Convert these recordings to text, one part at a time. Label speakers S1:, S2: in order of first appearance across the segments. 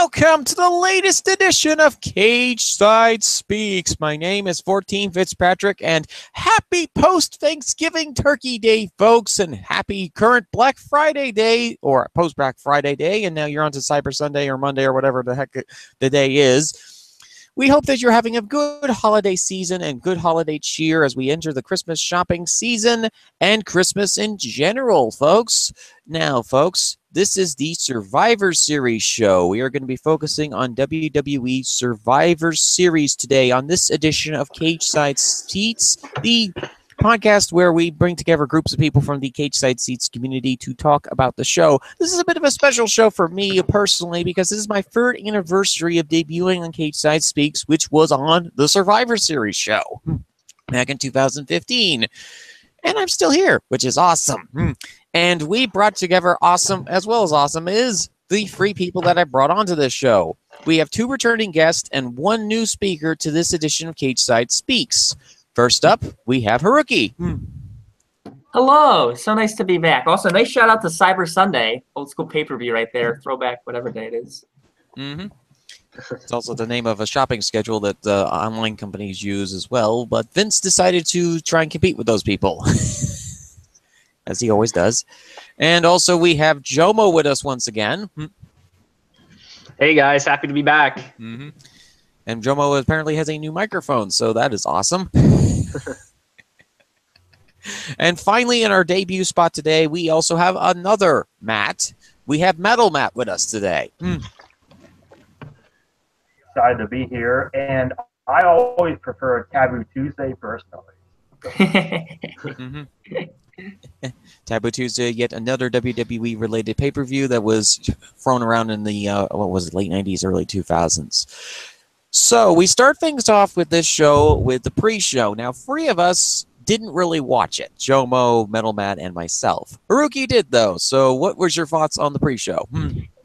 S1: welcome to the latest edition of Cageside Speaks. My name is 14 Fitzpatrick, and happy post-Thanksgiving Turkey Day, folks, and happy current Black Friday Day, or post-Black Friday Day, and now you're on to Cyber Sunday or Monday or whatever the heck the day is. We hope that you're having a good holiday season and good holiday cheer as we enter the Christmas shopping season and Christmas in general, folks. Now, folks, this is the Survivor Series show. We are going to be focusing on WWE Survivor Series today on this edition of Cageside Seats, the podcast where we bring together groups of people from the Cageside Seats community to talk about the show. This is a bit of a special show for me personally because this is my third anniversary of debuting on Cageside Speaks, which was on the Survivor Series show back in 2015. And I'm still here, which is awesome. And we brought together awesome, as well as awesome, is the three people that I brought onto this show. We have two returning guests and one new speaker to this edition of Cageside Speaks. First up, we have Haruki.
S2: Hello, so nice to be back. Also, nice shout out to Cyber Sunday, old school pay-per-view right there, throwback, whatever day it is.
S1: It's also the name of a shopping schedule that online companies use as well, but Vince decided to try and compete with those people, as he always does. And also we have Jomo with us once again.
S3: Hey guys, happy to be back.
S1: And Jomo apparently has a new microphone, so that is awesome. And finally, in our debut spot today, we also have another Matt. We have Metal Matt with us today.
S4: Excited to be here, and I always prefer Taboo Tuesday personally.
S1: Taboo Tuesday, yet another WWE-related pay-per-view that was thrown around in the, what was it, late 90s, early 2000s. So we start things off with this show with the pre-show. Now, three of us didn't really watch it. Jomo, Metal Matt, and myself. Haruki did, though. So what was your thoughts on the pre-show?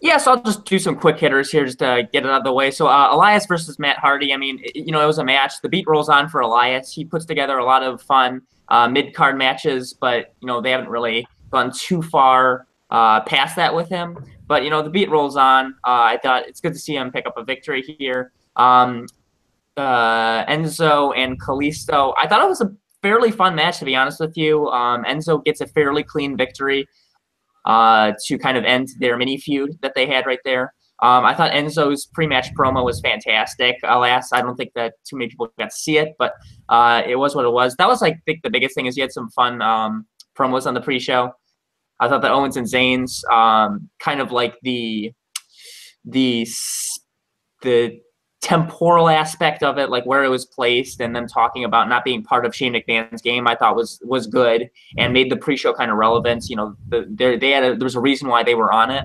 S2: Yeah, so I'll just do some quick hitters here just to get it out of the way. So Elias versus Matt Hardy, I mean, it was a match. The beat rolls on for Elias. He puts together a lot of fun mid-card matches, but, they haven't really gone too far past that with him. But, the beat rolls on. I thought it's good to see him pick up a victory here. Enzo and Kalisto, I thought it was a fairly fun match, to be honest with you. Enzo gets a fairly clean victory to kind of end their mini feud that they had right there. I thought Enzo's pre-match promo was fantastic. Alas, I don't think that too many people got to see it, but it was what it was. That was, I think, the biggest thing is he had some fun promos on the pre-show. I thought that Owens and Zayn's kind of like the temporal aspect of it, like where it was placed, and them talking about not being part of Shane McMahon's game, I thought was good and made the pre-show kind of relevant. There was a reason why they were on it.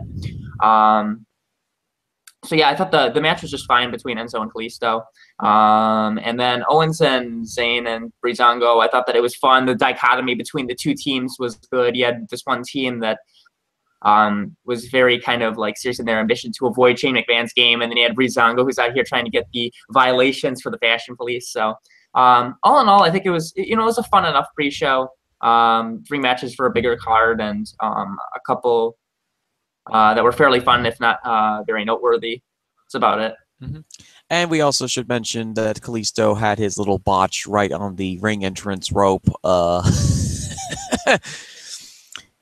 S2: So yeah, I thought the match was just fine between Enzo and Kalisto. And then Owens and Zayn and Breezango, I thought that it was fun. The dichotomy between the two teams was good. You had this one team that was very kind of like serious in their ambition to avoid Shane McMahon's game, and then you had Breezango, who's out here trying to get the violations for the Fashion Police. So all in all, I think it was a fun enough pre-show. 3 matches for a bigger card, and a couple that were fairly fun, if not very noteworthy. That's about it.
S1: And we also should mention that Kalisto had his little botch right on the ring entrance rope.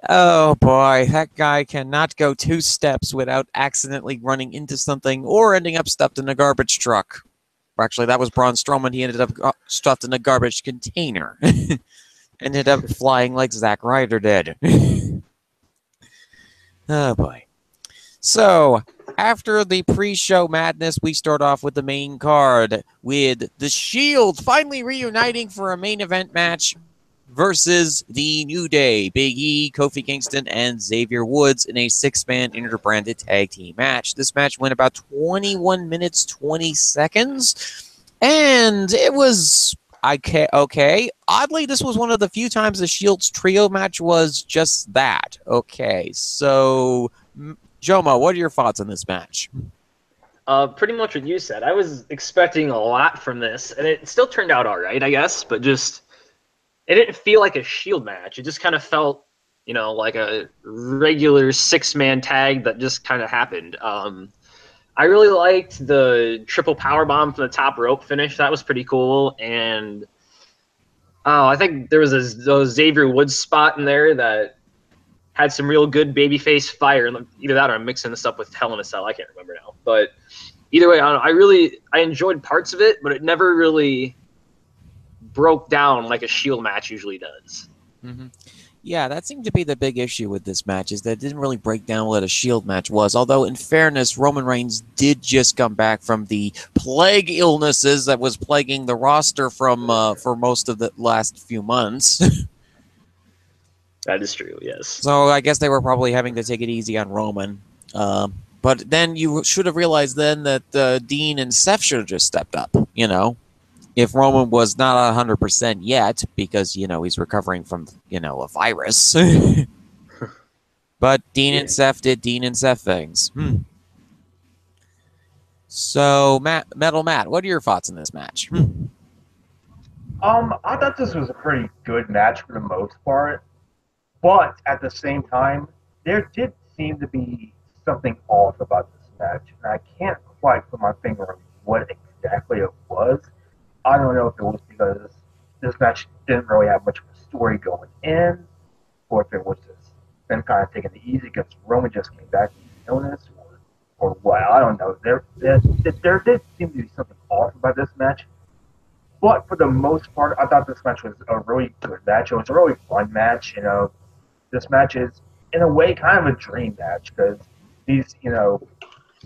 S1: Oh boy, that guy cannot go 2 steps without accidentally running into something or ending up stuffed in a garbage truck. Actually, that was Braun Strowman. He ended up stuffed in a garbage container. Ended up flying like Zack Ryder did. Oh boy. So, after the pre-show madness, we start off with the main card with The Shield finally reuniting for a main event match versus the New Day, Big E, Kofi Kingston, and Xavier Woods in a 6-man interbranded tag team match. This match went about 21 minutes, 20 seconds, and it was okay. Oddly, this was one of the few times the Shield's trio match was just that. Okay, so, Jomo, what are your thoughts on this match?
S3: Pretty much what you said. I was expecting a lot from this, and it still turned out all right, I guess, but just it didn't feel like a Shield match. It just kind of felt, like a regular 6-man tag that just kind of happened. I really liked the triple power bomb from the top rope finish. That was pretty cool. And I think there was a Xavier Woods spot in there that had some real good babyface fire. Either that or I'm mixing this up with Hell in a Cell. I can't remember now. But either way, I enjoyed parts of it, but it never really broke down like a Shield match usually does.
S1: Mm-hmm. Yeah, that seemed to be the big issue with this match, is that it didn't really break down what a Shield match was. Although, in fairness, Roman Reigns did just come back from the plague illnesses that was plaguing the roster from for most of the last few months.
S3: That is true, yes.
S1: So I guess they were probably having to take it easy on Roman. But then you should have realized then that Dean and Seth should have just stepped up, you know. If Roman was not 100% yet, because, you know, he's recovering from, you know, a virus. But Dean and Seth did Dean and Seth things. So, Metal Matt, what are your thoughts on this match?
S4: I thought this was a pretty good match for the most part, but at the same time, there did seem to be something off about this match, and I can't quite put my finger on what exactly it was. I don't know if it was because this match didn't really have much of a story going in, or if it was just them kind of taking it easy because Roman just came back from illness, or what. I don't know. There did seem to be something off about this match. But for the most part, I thought this match was a really good match. It was a really fun match. You know, this match is, in a way, kind of a dream match because these are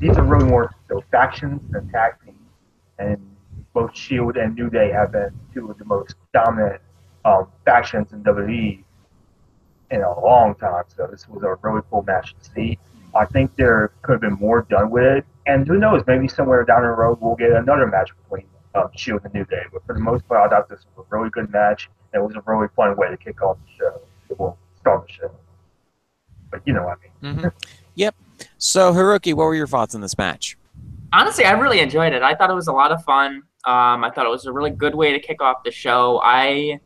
S4: really more factions than tag teams, and both Shield and New Day have been two of the most dominant factions in WWE in a long time. So this was a really cool match to see. I think there could have been more done with it, and who knows, maybe somewhere down the road we'll get another match between Shield and New Day. But for the most part, I thought this was a really good match. And it was a really fun way to kick off the show. It will start the show. But you know what I mean.
S1: Yep. So, Haruki, what were your thoughts on this match?
S2: Honestly, I really enjoyed it. I thought it was a lot of fun. I thought it was a really good way to kick off the show. I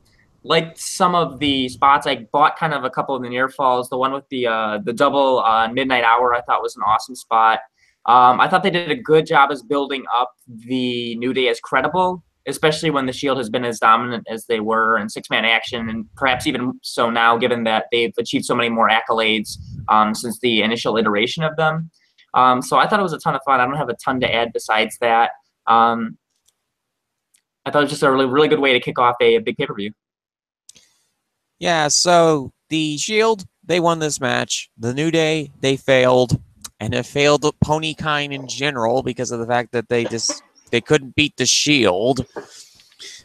S2: liked some of the spots. I bought kind of a couple of the near falls. The one with the double midnight hour I thought was an awesome spot. I thought they did a good job as building up the New Day as credible, especially when the Shield has been as dominant as they were in six-man action, and perhaps even so now, given that they've achieved so many more accolades since the initial iteration of them. So I thought it was a ton of fun. I don't have a ton to add besides that. I thought it was just a really, really good way to kick off a big pay-per-view.
S1: Yeah, so the Shield, they won this match. The New Day, they failed. And it failed Ponykind in general because of the fact that they couldn't beat the Shield.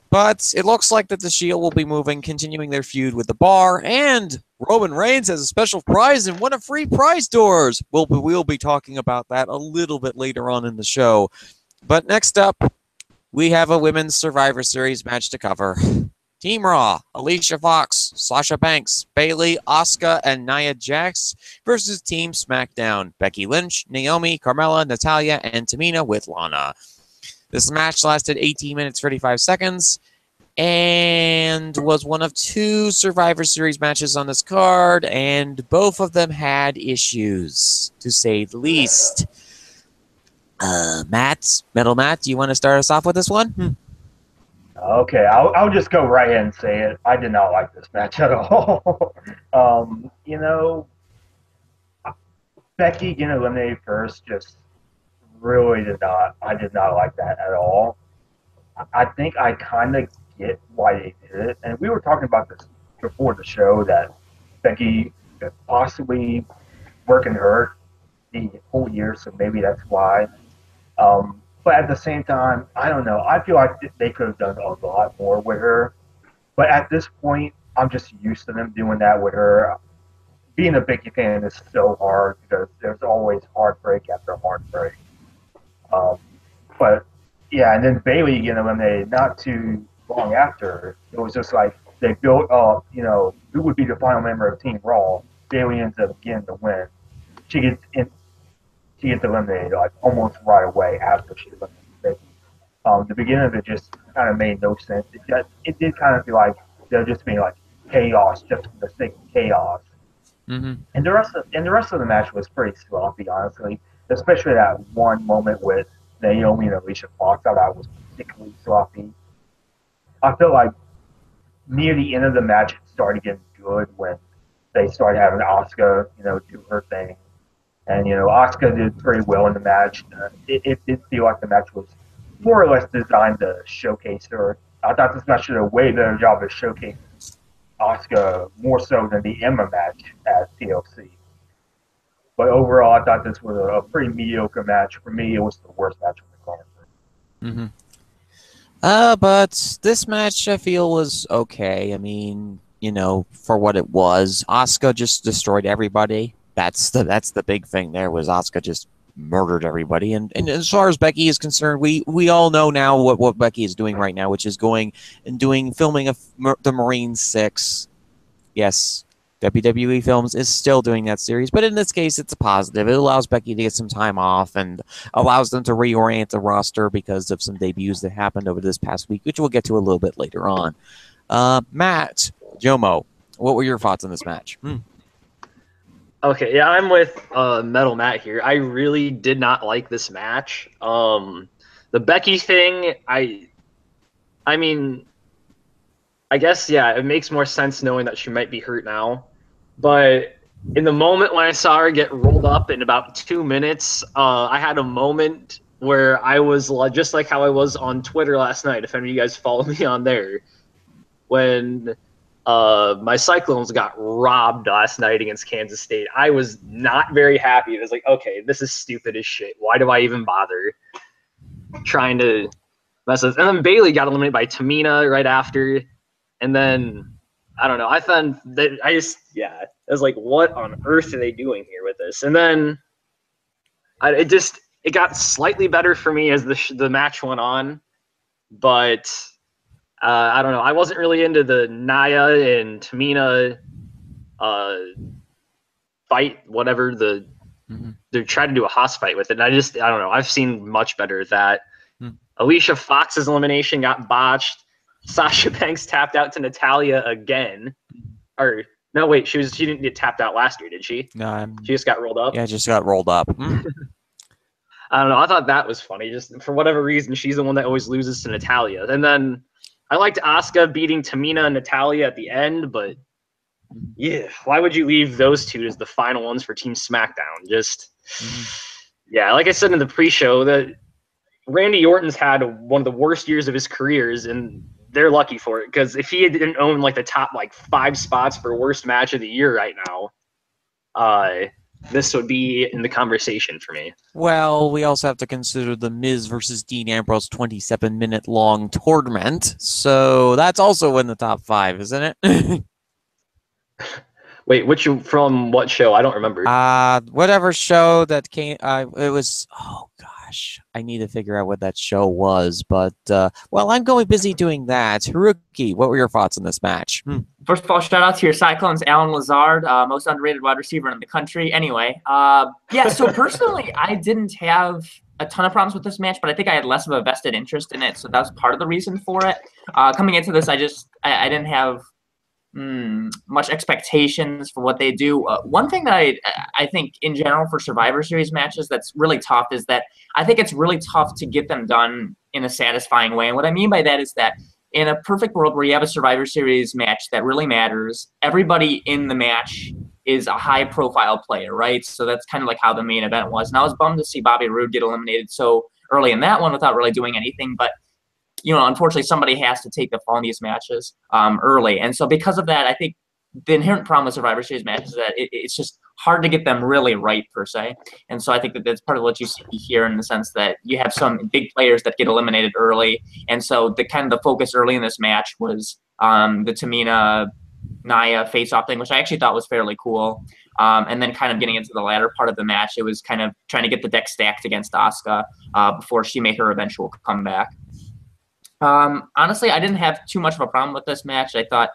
S1: But it looks like that the Shield will be continuing their feud with the Bar, and Roman Reigns has a special prize and one of free prize doors. We'll be talking about that a little bit later on in the show. But next up, we have a Women's Survivor Series match to cover. Team Raw, Alicia Fox, Sasha Banks, Bayley, Asuka, and Nia Jax versus Team SmackDown, Becky Lynch, Naomi, Carmella, Natalya, and Tamina with Lana. This match lasted 18 minutes, 35 seconds, and was one of two Survivor Series matches on this card, and both of them had issues, to say the least. Metal Matt, do you want to start us off with this one?
S4: Okay, I'll just go right ahead and say it. I did not like this match at all. You know, Becky getting eliminated first just really I did not like that at all. I think I kind of get why they did it. And we were talking about this before the show, that Becky possibly working hurt the whole year, so maybe that's why. But at the same time, I don't know. I feel like they could have done a lot more with her. But at this point, I'm just used to them doing that with her. Being a Becky fan is so hard because there's always heartbreak after heartbreak. But yeah, and then Bayley getting eliminated not too long after. It was just like they built up, you know, who would be the final member of Team Raw. Bayley ends up getting the win. She gets eliminated like almost right away after she eliminated Becky. The beginning of it just kind of made no sense. It did kind of feel like they're just being like chaos just for the sake of chaos.
S1: Mm-hmm.
S4: And the rest of the match was pretty sloppy, honestly. especially that one moment with Naomi and Alicia Fox. I thought was particularly sloppy. I feel like near the end of the match, it started getting good when they started having Asuka, do her thing. And, Asuka did pretty well in the match. It did feel like the match was more or less designed to showcase her. I thought this match did a way better job of showcasing Asuka more so than the Emma match at TLC. But overall, I thought this was a pretty mediocre match. For me, it was the worst match on the card.
S1: Mm-hmm. But this match, I feel, was okay. I mean, for what it was, Asuka just destroyed everybody. That's the big thing there, was Asuka just murdered everybody. And as far as Becky is concerned, we all know now what Becky is doing right now, which is going and filming the Marine 6. Yes, WWE Films is still doing that series, but in this case, it's a positive. It allows Becky to get some time off and allows them to reorient the roster because of some debuts that happened over this past week, which we'll get to a little bit later on. Matt, Jomo, what were your thoughts on this match?
S3: Okay, yeah, I'm with Metal Matt here. I really did not like this match. The Becky thing, I mean, I guess, yeah, it makes more sense knowing that she might be hurt now. But in the moment when I saw her get rolled up in about 2 minutes, I had a moment where I was just like how I was on Twitter last night, if any of you guys follow me on there, when my Cyclones got robbed last night against Kansas State. I was not very happy. It was like, okay, this is stupid as shit. Why do I even bother trying to mess with? And then Bailey got eliminated by Tamina right after. And then, I don't know. I thought that I was like, what on earth are they doing here with this? And then it got slightly better for me as the match went on. But I don't know. I wasn't really into the Nia and Tamina fight, whatever. They tried to do a Haas fight with it. And I don't know. I've seen much better at that. Alicia Fox's elimination got botched. Sasha Banks tapped out to Natalya again. Or no, wait, she didn't get tapped out last year, did she?
S1: No,
S3: she just got rolled up.
S1: Yeah, just got rolled up.
S3: I don't know. I thought that was funny. Just for whatever reason, she's the one that always loses to Natalya. And then I liked Asuka beating Tamina and Natalya at the end, but yeah, why would you leave those two as the final ones for Team SmackDown? Yeah, like I said in the pre-show, that Randy Orton's had one of the worst years of his careers, and they're lucky for it, because if he didn't own like the top 5 spots for worst match of the year right now, this would be in the conversation for me.
S1: Well, we also have to consider the Miz versus Dean Ambrose 27-minute long tournament, so that's also in the top 5, isn't it?
S3: Wait, from what show? I don't remember.
S1: Whatever show that came. It was. Oh gosh, I need to figure out what that show was. But well, I'm going busy doing that. Haruki, what were your thoughts on this match?
S2: First of all, shout out to your Cyclones, Alan Lazard, most underrated wide receiver in the country. Anyway, yeah. So personally, I didn't have a ton of problems with this match, but I think I had less of a vested interest in it, so that was part of the reason for it. Coming into this, I didn't have much expectations for what they do. One thing that I think in general for Survivor Series matches that's really tough is that I think it's really tough to get them done in a satisfying way. And what I mean by that is that in a perfect world where you have a Survivor Series match that really matters, everybody in the match is a high-profile player, right? So that's kind of like how the main event was. And I was bummed to see Bobby Roode get eliminated so early in that one without really doing anything, but unfortunately, somebody has to take the fall in these matches early. And so because of that, I think the inherent problem with Survivor Series matches is that it's just hard to get them really right, per se. And so I think that that's part of what you see here in the sense that you have some big players that get eliminated early. And so the focus early in this match was the Tamina-Nia face-off thing, which I actually thought was fairly cool. And then kind of getting into the latter part of the match, it was kind of trying to get the deck stacked against Asuka before she made her eventual comeback. Honestly, I didn't have too much of a problem with this match. I thought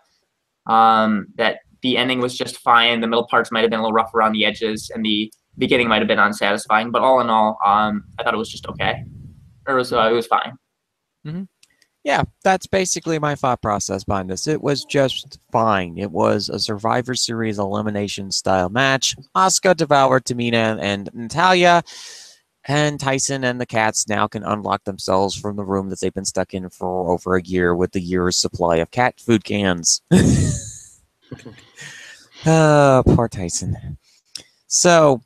S2: that the ending was just fine. The middle parts might have been a little rough around the edges, and the beginning might have been unsatisfying. But all in all, I thought it was just okay. It was fine.
S1: Yeah, that's basically my thought process behind this. It was just fine. It was a Survivor Series elimination style match. Asuka devoured Tamina and Natalia, and Tyson and the cats now can unlock themselves from the room that they've been stuck in for over a year with the year's supply of cat food cans. Poor Tyson. So,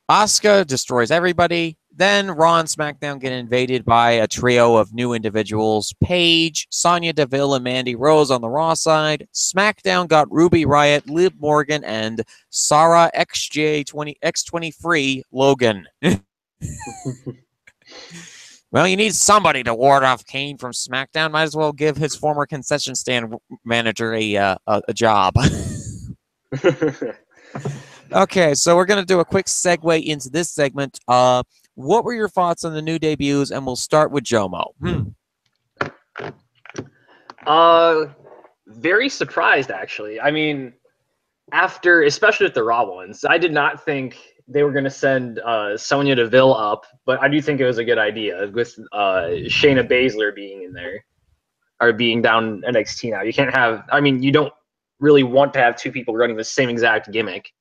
S1: Asuka destroys everybody. Then Raw and SmackDown get invaded by a trio of new individuals. Paige, Sonya Deville, and Mandy Rose on the Raw side. SmackDown got Ruby Riott, Liv Morgan, and Sarah X23 Logan. Well, you need somebody to ward off Kane from SmackDown. Might as well give his former concession stand manager a job. Okay, so we're going to do a quick segue into this segment. What were your thoughts on the new debuts? And we'll start with Jomo.
S3: Very surprised, actually. I mean, especially with the Raw ones, I did not think they were going to send Sonya Deville up, but I do think it was a good idea with Shayna Baszler being in there, or being down NXT now. You can't have, I mean, you don't really want to have two people running the same exact gimmick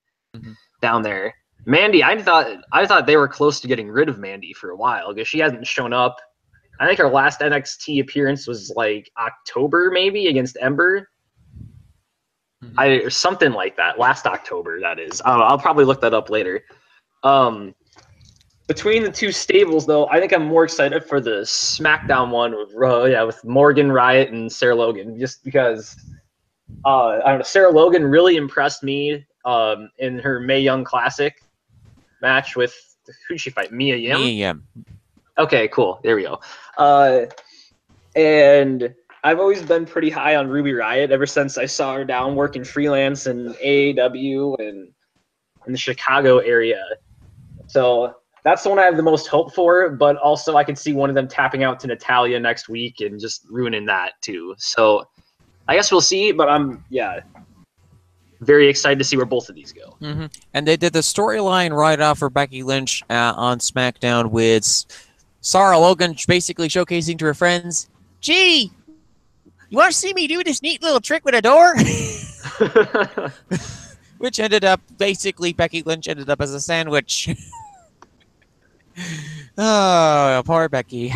S3: down there. Mandy, I thought they were close to getting rid of Mandy for a while because she hasn't shown up. I think her last NXT appearance was like October, maybe, against Ember. Or something like that. Last October, that is. I'll probably look that up later. Between the two stables, though, I think I'm more excited for the SmackDown one with Morgan, Riott, and Sarah Logan, just because I don't know, Sarah Logan really impressed me in her Mae Young Classic match with, who did she fight? Mia Yim?
S1: Mia Yim.
S3: Okay, cool. There we go. And I've always been pretty high on Ruby Riott ever since I saw her down working freelance in AAW and in the Chicago area. So that's the one I have the most hope for, but also I could see one of them tapping out to Natalia next week and just ruining that too. So I guess we'll see, but I'm very excited to see where both of these go.
S1: And they did the storyline right off for Becky Lynch on SmackDown with Sarah Logan basically showcasing to her friends, "Gee, you want to see me do this neat little trick with a door?" Which ended up, basically, Becky Lynch ended up as a sandwich. Oh, poor Becky.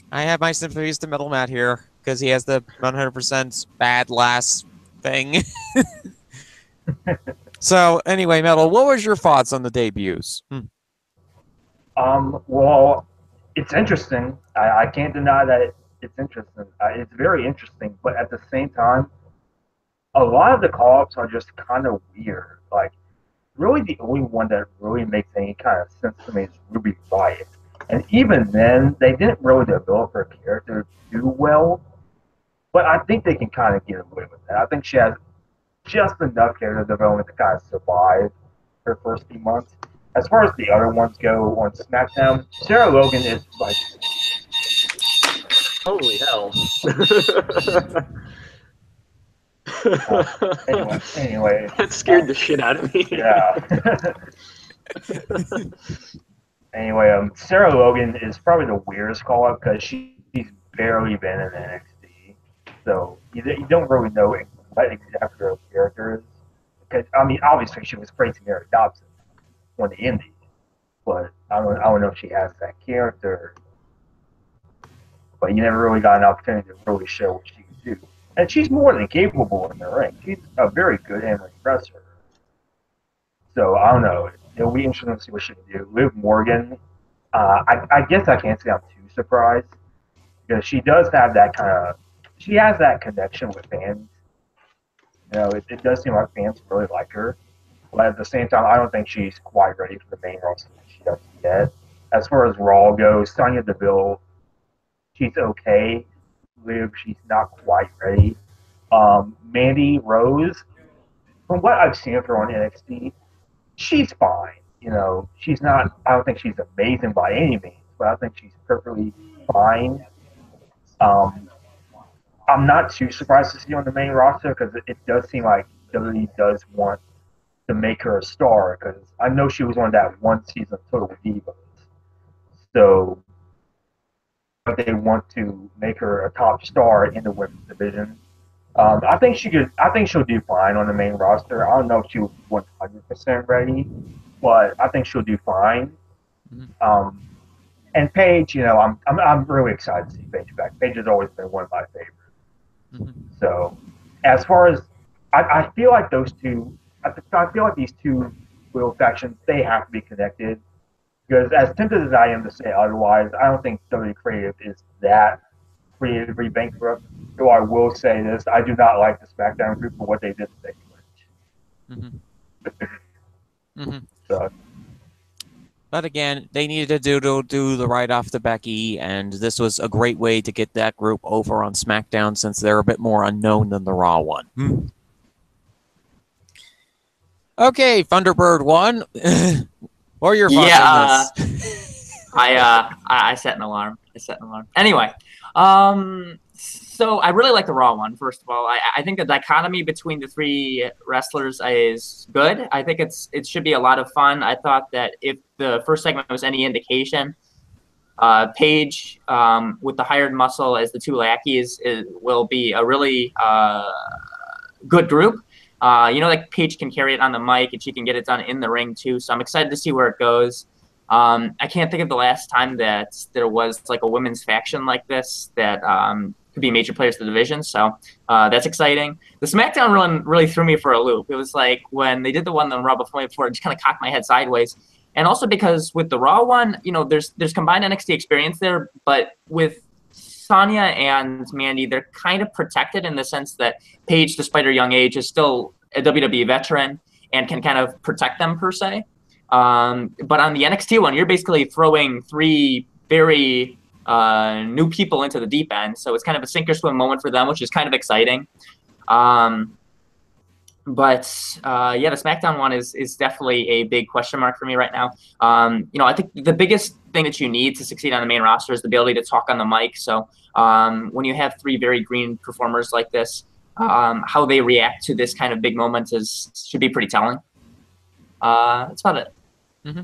S1: I have my sympathies to Metal Matt here, because he has the 100% bad last thing. So, anyway, Metal, what was your thoughts on the debuts?
S4: Well, it's interesting. I can't deny that it's interesting. It's very interesting, but at the same time, a lot of the call-ups are just kind of weird. Like, really the only one that really makes any kind of sense to me is Ruby Riott. And even then, they didn't really develop her character too well, but I think they can kind of get away with that. I think she has just enough character development to kind of survive her first few months. As far as the other ones go on SmackDown, Sarah Logan is like,
S3: holy hell.
S4: Anyway.
S3: That scared the shit out of me.
S4: Yeah. Anyway, Sarah Logan is probably the weirdest call-up because she's barely been in NXT. So you don't really know what exactly her character is. Because, I mean, obviously she was Crazy Mary Dobson on the Indies. But I don't know if she has that character. But you never really got an opportunity to really show what she can do. And she's more than capable in the ring. She's a very good in-ring wrestler. So, I don't know. It'll be interesting to see what she can do. Liv Morgan, I guess I can't say I'm too surprised. Because she does have that kind of... She has that connection with fans. You know, it does seem like fans really like her. But at the same time, I don't think she's quite ready for the main roster that she doesn't yet. As far as Raw goes, Sonya Deville, she's okay. Liv, she's not quite ready. Mandy Rose, from what I've seen of her on NXT, she's fine. You know, she's not, I don't think she's amazing by any means, but I think she's perfectly fine. I'm not too surprised to see her on the main roster because it does seem like WWE does want to make her a star because I know she was on that one season of Total Divas. So but they want to make her a top star in the women's division. I think she could. I think she'll do fine on the main roster. I don't know if she'll be 100% ready, but I think she'll do fine.
S1: Mhm.
S4: And Paige, I'm really excited to see Paige back. Paige has always been one of my favorites.
S1: Mhm.
S4: So, as far as I feel like those two, I feel like these two little factions, they have to be connected. Because as tempted as I am to say otherwise, I don't think WWE Creative is that creatively bankrupt. Though I will say this, I do not like the SmackDown group for what they did to Becky
S1: Mhm.
S4: Lynch.
S1: Mhm.
S4: So,
S1: But again, they needed to do the right off to Becky, and this was a great way to get that group over on SmackDown since they're a bit more unknown than the Raw one. Okay, Thunderbird 1. What are your thoughts on this?
S2: I set an alarm. Anyway, so I really like the Raw one. First of all, I think the dichotomy between the three wrestlers is good. I think it should be a lot of fun. I thought that if the first segment was any indication, Paige with the hired muscle as the two lackeys will be a really good group. Like Paige can carry it on the mic and she can get it done in the ring too. So I'm excited to see where it goes. I can't think of the last time that there was like a women's faction like this that could be major players of the division. So that's exciting. The SmackDown run really threw me for a loop. It was like when they did the one on Raw before, it just kind of cocked my head sideways. And also because with the Raw one, there's combined NXT experience there, but with Sonya and Mandy, they're kind of protected in the sense that Paige, despite her young age, is still a WWE veteran and can kind of protect them per se. But on the NXT one, you're basically throwing three very new people into the deep end. So it's kind of a sink or swim moment for them, which is kind of exciting. But the SmackDown one is definitely a big question mark for me right now. I think the biggest thing that you need to succeed on the main roster is the ability to talk on the mic. So when you have three very green performers like this, how they react to this kind of big moment should be pretty telling. That's about it.
S1: Mm-hmm.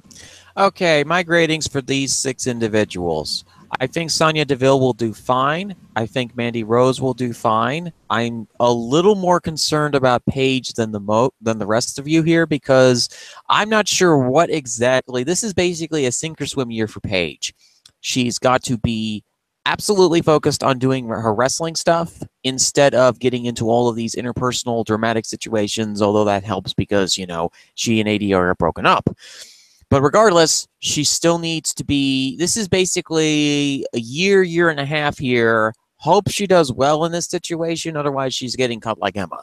S1: Okay, my gradings for these 6 individuals. I think Sonya Deville will do fine. I think Mandy Rose will do fine. I'm a little more concerned about Paige than the rest of you here because I'm not sure what exactly. This is basically a sink or swim year for Paige. She's got to be absolutely focused on doing her wrestling stuff instead of getting into all of these interpersonal dramatic situations, although that helps because, she and AD are broken up. But regardless, she still needs to be. This is basically a year and a half here. Hope she does well in this situation. Otherwise, she's getting cut like Emma.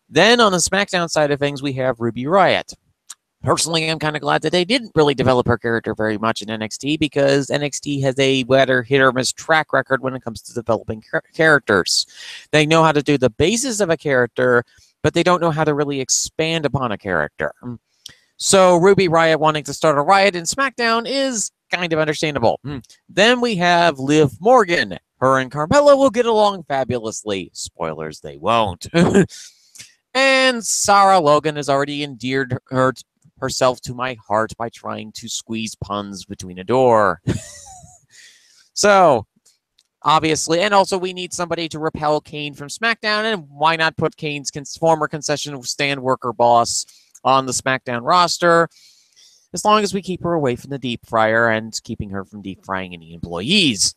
S1: Then on the SmackDown side of things, we have Ruby Riott. Personally, I'm kind of glad that they didn't really develop her character very much in NXT because NXT has a better hit or miss track record when it comes to developing characters. They know how to do the basis of a character, but they don't know how to really expand upon a character. So Ruby Riott wanting to start a riot in SmackDown is kind of understandable. Then we have Liv Morgan. Her and Carmella will get along fabulously. Spoilers, they won't. And Sarah Logan has already endeared herself to my heart by trying to squeeze puns between a door. So, obviously, and also we need somebody to repel Kane from SmackDown, and why not put Kane's former concession stand worker boss on the SmackDown roster, as long as we keep her away from the deep fryer and keeping her from deep frying any employees.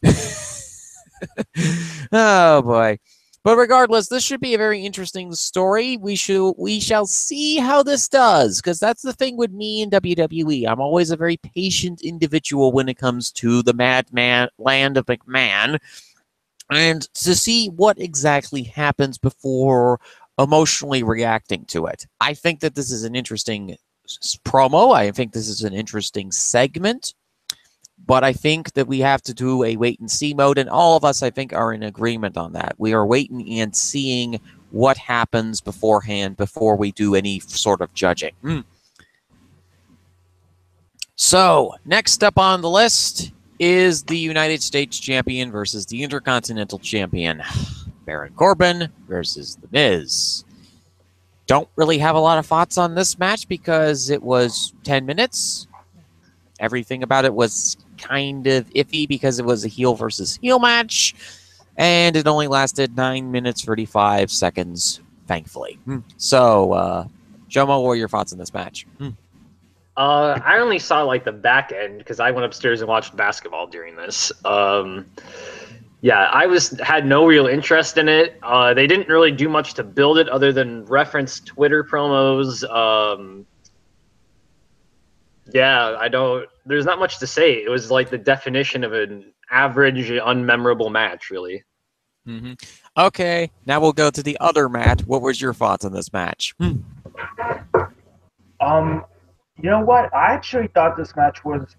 S1: Oh, boy. But regardless, this should be a very interesting story. We shall see how this does, because that's the thing with me in WWE. I'm always a very patient individual when it comes to the madman land of McMahon, and to see what exactly happens before emotionally reacting to it. I think that this is an interesting promo. I think this is an interesting segment. But I think that we have to do a wait and see mode, and all of us, I think, are in agreement on that. We are waiting and seeing what happens beforehand before we do any sort of judging. So, next up on the list is the United States Champion versus the Intercontinental Champion. Baron Corbin versus The Miz. Don't really have a lot of thoughts on this match because it was 10 minutes. Everything about it was kind of iffy because it was a heel versus heel match, and it only lasted 9 minutes 35 seconds, thankfully. So, Jomo, what were your thoughts on this match?
S3: I only saw like the back end because I went upstairs and watched basketball during this. Yeah, had no real interest in it. They didn't really do much to build it other than reference Twitter promos. Yeah, there's not much to say. It was like the definition of an average, unmemorable match, really.
S1: Okay, now we'll go to the other match. What was your thoughts on this match?
S4: You know what? I actually thought this match was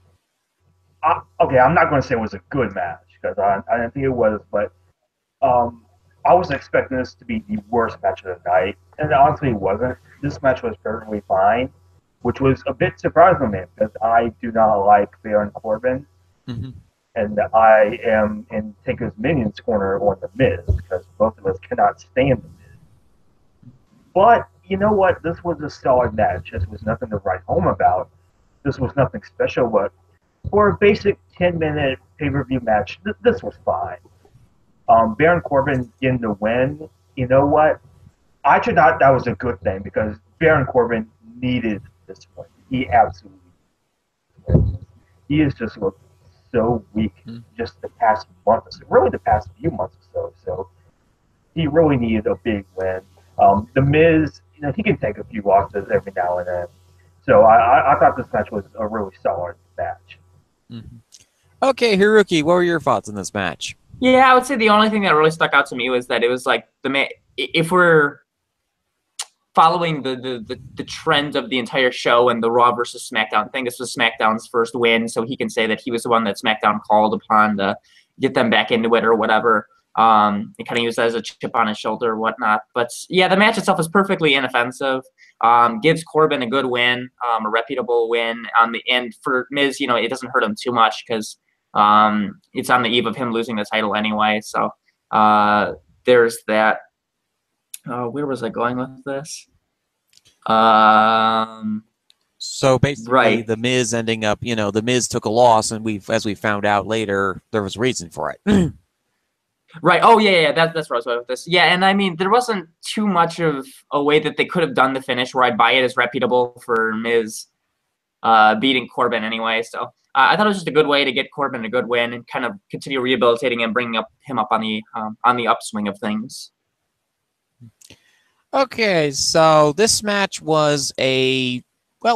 S4: okay. I'm not going to say it was a good match because I didn't think it was, but I was expecting this to be the worst match of the night, and honestly, it wasn't. This match was perfectly fine, which was a bit surprising to me because I do not like Baron Corbin, and I am in Taker's Minions corner on the Miz because both of us cannot stand the Miz. But you know what? This was a solid match. This was nothing to write home about. This was nothing special, but for a basic 10-minute pay-per-view match, this was fine. Baron Corbin getting the win, you know what? I actually thought that was a good thing because Baron Corbin needed this win. He absolutely needed. He has just looked so weak just the past month or so, really the past few months or so. So he really needed a big win. The Miz, he can take a few losses every now and then. So I thought this match was a really solid match.
S1: Okay, Hiroki, what were your thoughts on this match?
S2: Yeah, I would say the only thing that really stuck out to me was that it was like if we're following the trend of the entire show and the Raw versus SmackDown thing, this was SmackDown's first win, so he can say that he was the one that SmackDown called upon to get them back into it or whatever. It kind of used that as a chip on his shoulder or whatnot. But yeah, the match itself is perfectly inoffensive. Gives Corbin a good win, a reputable win on the end. For Miz, it doesn't hurt him too much because it's on the eve of him losing the title anyway. So there's that. Where was I going with this?
S1: So basically,
S2: right.
S1: The Miz ending up, The Miz took a loss, and as we found out later, there was a reason for it.
S2: Right. Oh, yeah. That's where I was going with this. Yeah, and I mean, there wasn't too much of a way that they could have done the finish where I'd buy it as reputable for Miz beating Corbin anyway. So I thought it was just a good way to get Corbin a good win and kind of continue rehabilitating and bringing him up on the upswing of things.
S1: Okay, so this match was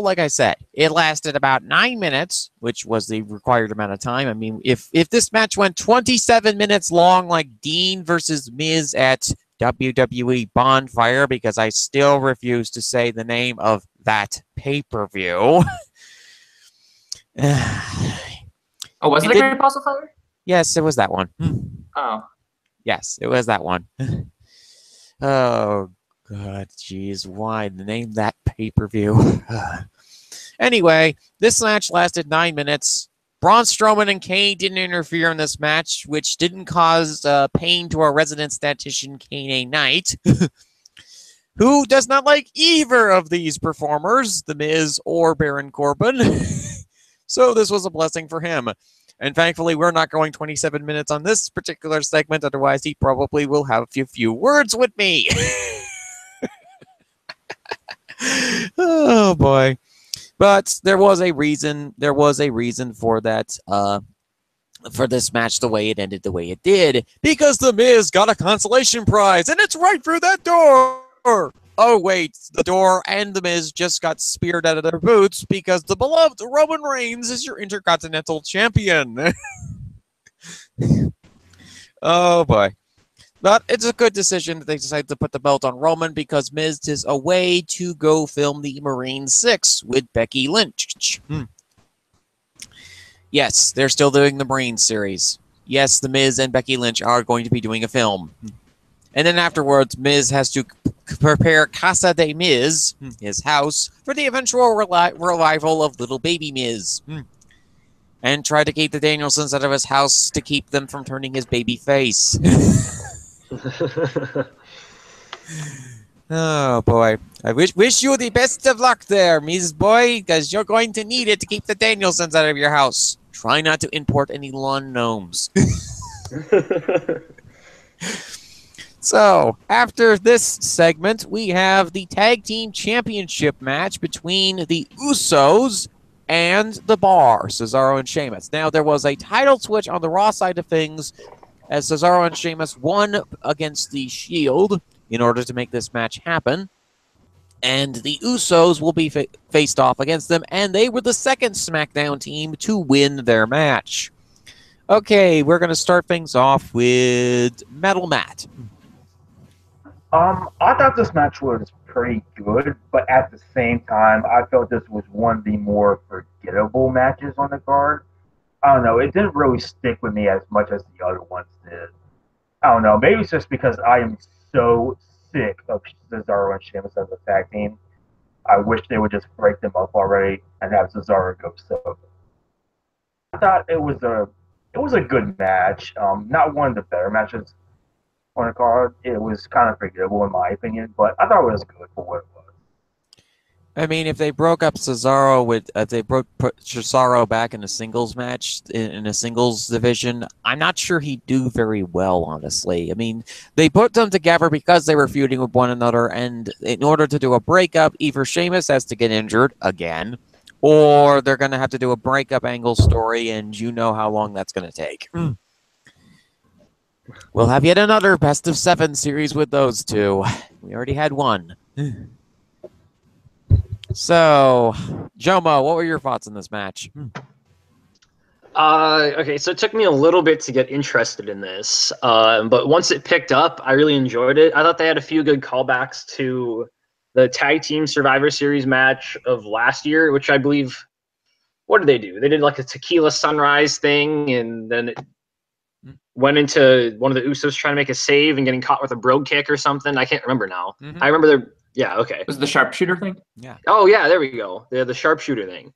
S1: like I said, it lasted about 9 minutes, which was the required amount of time. I mean, if this match went 27 minutes long, like Dean versus Miz at WWE Bonfire, because I still refuse to say the name of that pay-per-view.
S2: Oh, was it a Great Balls of Fire?
S1: Yes, it was that one.
S2: Oh.
S1: Yes, it was that one. Oh, God, jeez, why name that pay-per-view? Anyway, this match lasted 9 minutes. Braun Strowman and Kane didn't interfere in this match, which didn't cause pain to our resident statistician, Kane A. Knight, who does not like either of these performers, The Miz or Baron Corbin. So this was a blessing for him. And thankfully, we're not going 27 minutes on this particular segment, otherwise he probably will have a few words with me. Oh, boy. But there was a reason. There was a reason for that. For this match, the way it ended, the way it did, because The Miz got a consolation prize, and it's right through that door. Oh wait, the door and The Miz just got speared out of their boots because the beloved Roman Reigns is your Intercontinental Champion. Oh boy. But it's a good decision that they decided to put the belt on Roman because Miz is away to go film the Marine 6 with Becky Lynch. Yes, they're still doing the Marine series. Yes, The Miz and Becky Lynch are going to be doing a film. And then afterwards, Miz has to prepare Casa de Miz, his house, for the eventual revival of Little Baby Miz. And try to keep the Danielsons out of his house to keep them from turning his baby face. Oh boy, I wish you the best of luck there, Miz boy, because you're going to need it to keep the Danielsons out of your house. Try not to import any lawn gnomes. So, after this segment, we have the Tag Team Championship match between the Usos and the Bar, Cesaro and Sheamus. Now, there was a title switch on the Raw side of things as Cesaro and Sheamus won against the Shield in order to make this match happen. And the Usos will be faced off against them, and they were the second SmackDown team to win their match. Okay, we're going to start things off with Metal Matt.
S4: I thought this match was pretty good, but at the same time, I felt this was one of the more forgettable matches on the card. I don't know, it didn't really stick with me as much as the other ones did. I don't know, maybe it's just because I am so sick of Cesaro and Sheamus as a tag team. I wish they would just break them up already and have Cesaro go solo. I thought it was a good match. Not one of the better matches on the card. It was kind of forgettable in my opinion, but I thought it was good for what it was.
S1: I mean, if they broke up Cesaro put Cesaro back in a singles match in a singles division, I'm not sure he'd do very well, honestly. I mean, they put them together because they were feuding with one another, and in order to do a breakup, either Sheamus has to get injured again, or they're going to have to do a breakup angle story, and you know how long that's going to take. We'll have yet another best of 7 series with those two. We already had one. So, Jomo, what were your thoughts on this match?
S3: Okay, so it took me a little bit to get interested in this, but once it picked up, I really enjoyed it. I thought they had a few good callbacks to the Tag Team Survivor Series match of last year, which I believe, what did they do? They did like a tequila sunrise thing, and then it went into one of the Usos trying to make a save and getting caught with a brogue kick or something. I can't remember now. I remember yeah, okay.
S2: Was it the sharpshooter thing?
S1: Yeah.
S3: Oh, yeah, there we go. The sharpshooter thing.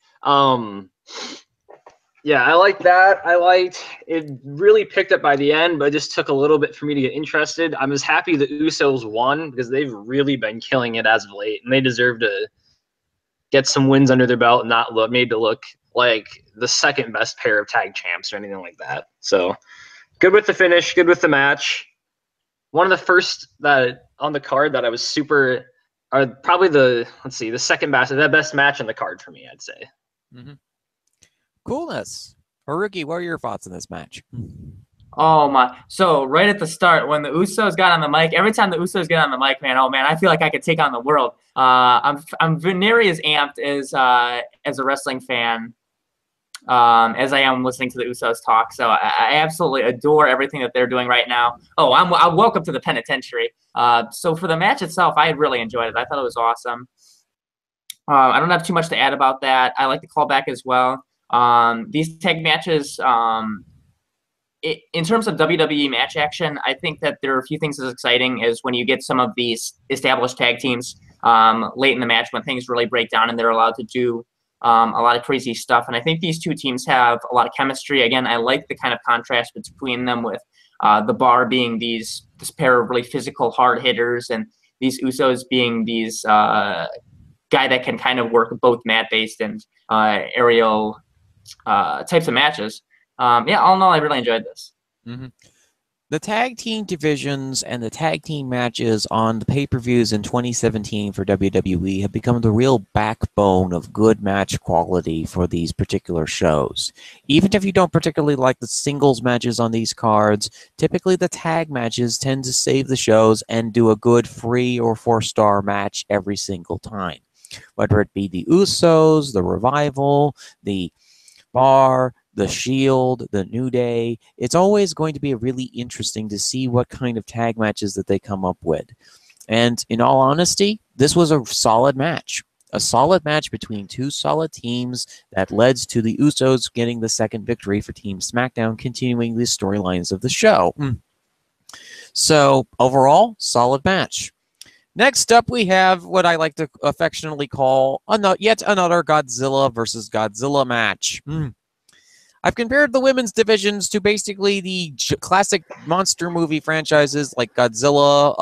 S3: Yeah, I like that. I liked it. Really picked up by the end, but it just took a little bit for me to get interested. I'm as happy the Usos won because they've really been killing it as of late, and they deserve to get some wins under their belt and not made to look like the second best pair of tag champs or anything like that. So good with the finish, good with the match. One of the first that on the card that I was super, or probably the second best match on the card for me, I'd say.
S1: Coolness. Haruki, what are your thoughts on this match?
S2: Oh my! So right at the start, when the Usos got on the mic, every time the Usos get on the mic, man, oh man, I feel like I could take on the world. I'm nearly as amped as a wrestling fan as I am listening to the Usos talk. So I absolutely adore everything that they're doing right now. Oh, I'm welcome to the penitentiary. So for the match itself, I really enjoyed it. I thought it was awesome. I don't have too much to add about that. I like the callback as well. These tag matches, in terms of WWE match action, I think that there are a few things as exciting as when you get some of these established tag teams late in the match when things really break down and they're allowed to do a lot of crazy stuff. And I think these two teams have a lot of chemistry. Again, I like the kind of contrast between them with the Bar being this pair of really physical hard hitters and these Usos being these guy that can kind of work both mat-based and aerial types of matches. Yeah, all in all, I really enjoyed this.
S1: The tag team divisions and the tag team matches on the pay-per-views in 2017 for WWE have become the real backbone of good match quality for these particular shows. Even if you don't particularly like the singles matches on these cards, typically the tag matches tend to save the shows and do a good 3 or 4-star match every single time. Whether it be the Usos, the Revival, the Bar, the Shield, the New Day, it's always going to be really interesting to see what kind of tag matches that they come up with. And in all honesty, this was a solid match. A solid match between two solid teams that led to the Usos getting the second victory for Team SmackDown, continuing the storylines of the show. So, overall, solid match. Next up, we have what I like to affectionately call yet another Godzilla versus Godzilla match. I've compared the women's divisions to basically the classic monster movie franchises like Godzilla,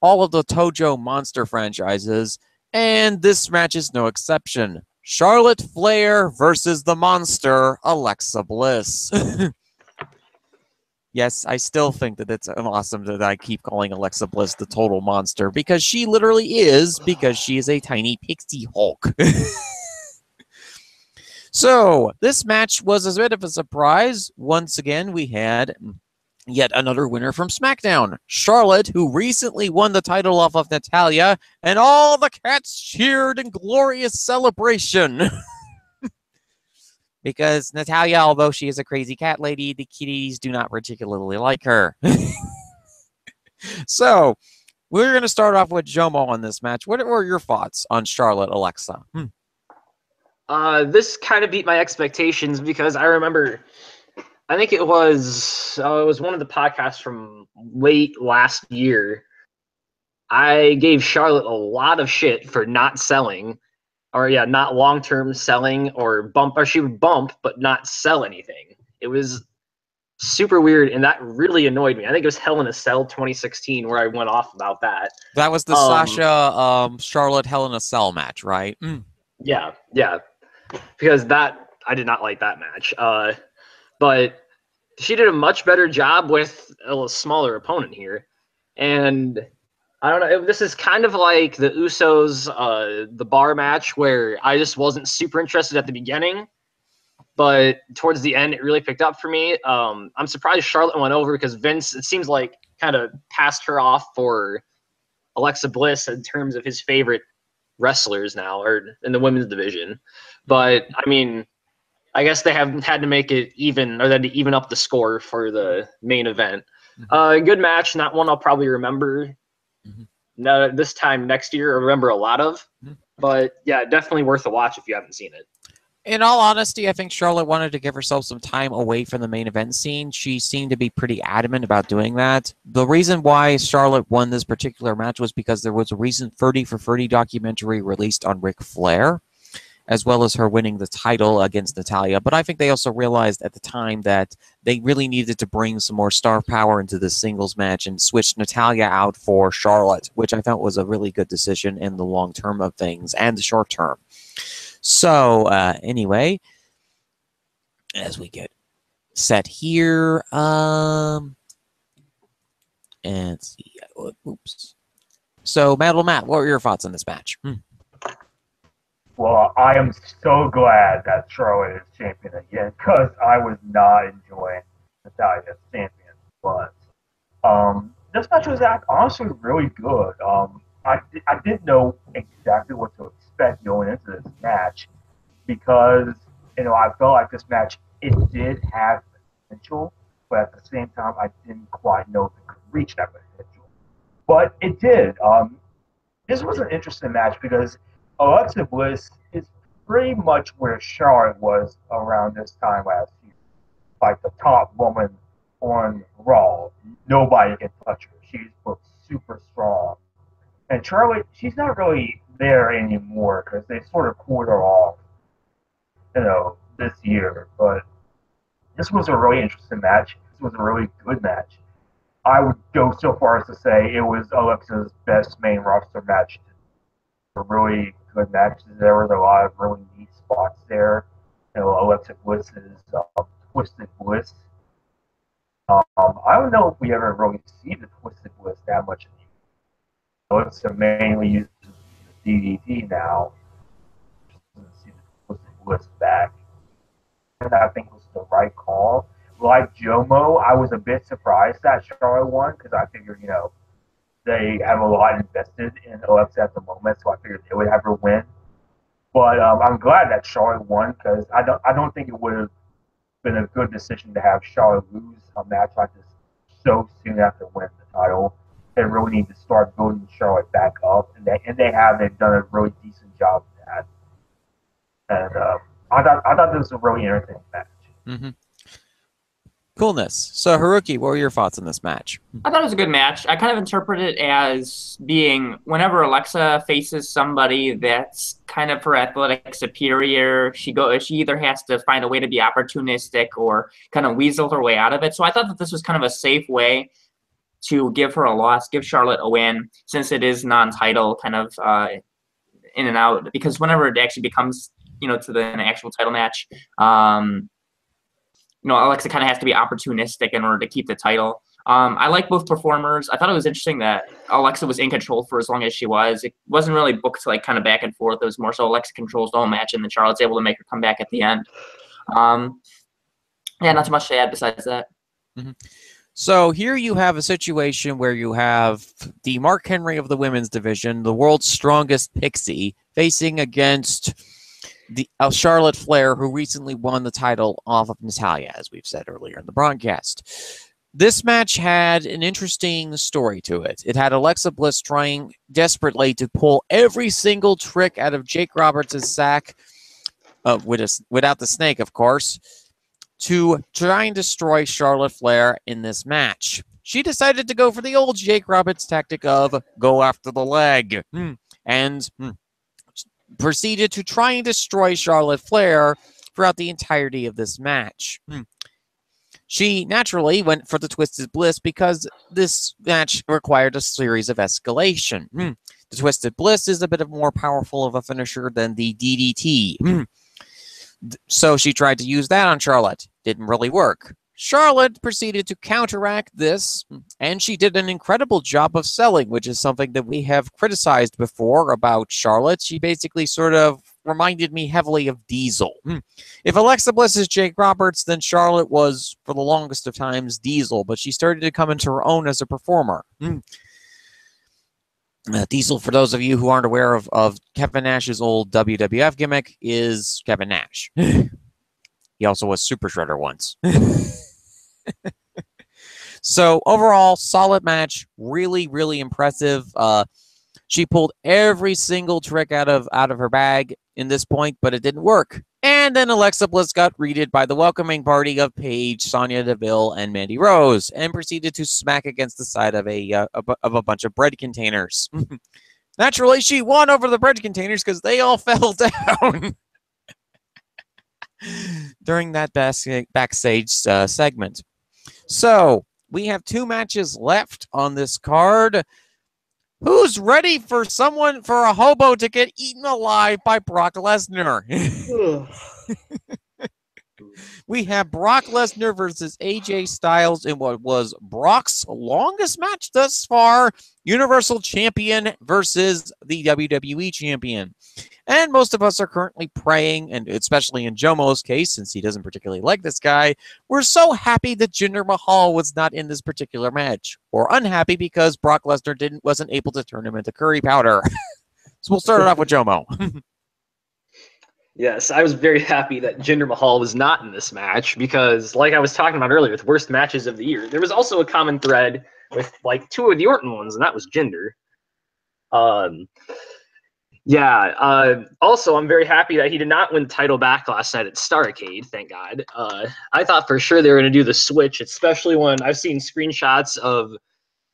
S1: all of the Tojo monster franchises, and this match is no exception. Charlotte Flair versus the monster, Alexa Bliss. Yes, I still think that it's awesome that I keep calling Alexa Bliss the total monster, because she literally is, because she is a tiny pixie Hulk. So, this match was a bit of a surprise. Once again, we had yet another winner from SmackDown, Charlotte, who recently won the title off of Natalya, and all the cats cheered in glorious celebration. Because Natalya, although she is a crazy cat lady, the kitties do not particularly like her. So, we're going to start off with Jomo on this match. What were your thoughts on Charlotte, Alexa?
S3: This kind of beat my expectations because I remember, I think it was one of the podcasts from late last year. I gave Charlotte a lot of shit for not selling, not long-term selling or she would bump but not sell anything. It was super weird, and that really annoyed me. I think it was Hell in a Cell 2016 where I went off about that.
S1: That was the Sasha Charlotte Hell in a Cell match, right?
S3: Yeah. Because I did not like that match. But she did a much better job with a smaller opponent here. And I don't know, this is kind of like the Usos, the bar match, where I just wasn't super interested at the beginning. But towards the end, it really picked up for me. I'm surprised Charlotte went over because Vince, it seems like, kind of passed her off for Alexa Bliss in terms of his favorite wrestlers now, or in the women's division. But I mean, I guess they haven't had to make it even, or they had to even up the score for the main event. Good match, not one I'll probably remember this time next year or remember a lot of. But yeah, definitely worth a watch if you haven't seen it.
S1: In all honesty, I think Charlotte wanted to give herself some time away from the main event scene. She seemed to be pretty adamant about doing that. The reason why Charlotte won this particular match was because there was a recent 30 for 30 documentary released on Ric Flair, as well as her winning the title against Natalya. But I think they also realized at the time that they really needed to bring some more star power into the singles match and switch Natalya out for Charlotte, which I thought was a really good decision in the long term of things and the short term. So, anyway, as we get set here, and see, oops. So, Matt, what were your thoughts on this match?
S4: Well, I am so glad that Charlotte is champion again, because I was not enjoying Natalya as champion. But this match was honestly really good. I didn't know exactly what to expect going into this match, because I felt like this match, it did have potential, but at the same time I didn't quite know if it could reach that potential. But it did. This was an interesting match because Alexa Bliss is pretty much where Charlotte was around this time last year, like the top woman on Raw. Nobody can touch her. She's booked super strong. And Charlotte, she's not really there anymore because they sort of cooled her off, this year. But this was a really interesting match. This was a really good match. I would go so far as to say it was Alexa's best main roster match. A really good matches. There was a lot of really neat spots there. Alexa Bliss's Twisted Bliss. I don't know if we ever really see the Twisted Bliss that much anymore. Alexa mainly uses the DDT now. See the Twisted Bliss back. And I think it was the right call. Like Jomo, I was a bit surprised that Charlotte won because I figured, they have a lot invested in Alexa at the moment, so I figured they would have her win. But I'm glad that Charlotte won because I don't think it would have been a good decision to have Charlotte lose a match like this so soon after winning the title. They really need to start building Charlotte back up, and they have. They've done a really decent job of that. And I thought this was a really entertaining match.
S1: Coolness. So, Haruki, what were your thoughts on this match?
S2: I thought it was a good match. I kind of interpret it as being whenever Alexa faces somebody that's kind of her athletic superior, she either has to find a way to be opportunistic or kind of weasel her way out of it. So I thought that this was kind of a safe way to give her a loss, give Charlotte a win, since it is non-title kind of in and out. Because whenever it actually becomes to an actual title match. Alexa kind of has to be opportunistic in order to keep the title. I like both performers. I thought it was interesting that Alexa was in control for as long as she was. It wasn't really booked like kind of back and forth. It was more so Alexa controls the whole match, and then Charlotte's able to make her come back at the end. Yeah, not too much to add besides that.
S1: Mm-hmm. So here you have a situation where you have the Mark Henry of the women's division, the world's strongest pixie, facing against the Charlotte Flair, who recently won the title off of Natalya, as we've said earlier in the broadcast. This match had an interesting story to it. It had Alexa Bliss trying desperately to pull every single trick out of Jake Roberts' sack, without the snake, of course, to try and destroy Charlotte Flair in this match. She decided to go for the old Jake Roberts tactic of go after the leg, and proceeded to try and destroy Charlotte Flair throughout the entirety of this match. She naturally went for the Twisted Bliss because this match required a series of escalation. The Twisted Bliss is a bit more powerful of a finisher than the DDT. So she tried to use that on Charlotte. Didn't really work. Charlotte proceeded to counteract this, and she did an incredible job of selling, which is something that we have criticized before about Charlotte. She basically sort of reminded me heavily of Diesel. If Alexa Bliss is Jake Roberts, then Charlotte was, for the longest of times, Diesel, but she started to come into her own as a performer. Diesel, for those of you who aren't aware of Kevin Nash's old WWF gimmick, is Kevin Nash. He also was Super Shredder once. So overall, solid match. Really, really impressive. She pulled every single trick out of her bag in this point, but it didn't work. And then Alexa Bliss got greeted by the welcoming party of Paige, Sonya Deville, and Mandy Rose, and proceeded to smack against the side of a bunch of bread containers. Naturally, she won over the bread containers because they all fell down during that backstage segment. So we have 2 matches left on this card. Who's ready for a hobo to get eaten alive by Brock Lesnar? We have Brock Lesnar versus AJ Styles in what was Brock's longest match thus far. Universal Champion versus the WWE Champion. And most of us are currently praying, and especially in Jomo's case, since he doesn't particularly like this guy, we're so happy that Jinder Mahal was not in this particular match. Or unhappy because Brock Lesnar wasn't able to turn him into curry powder. So we'll start it off with Jomo.
S3: Yes, I was very happy that Jinder Mahal was not in this match because, like I was talking about earlier, with worst matches of the year, there was also a common thread with like 2 of the Orton ones, and that was Jinder. Also, I'm very happy that he did not win the title back last night at Starrcade, thank God. I thought for sure they were going to do the switch, especially when I've seen screenshots of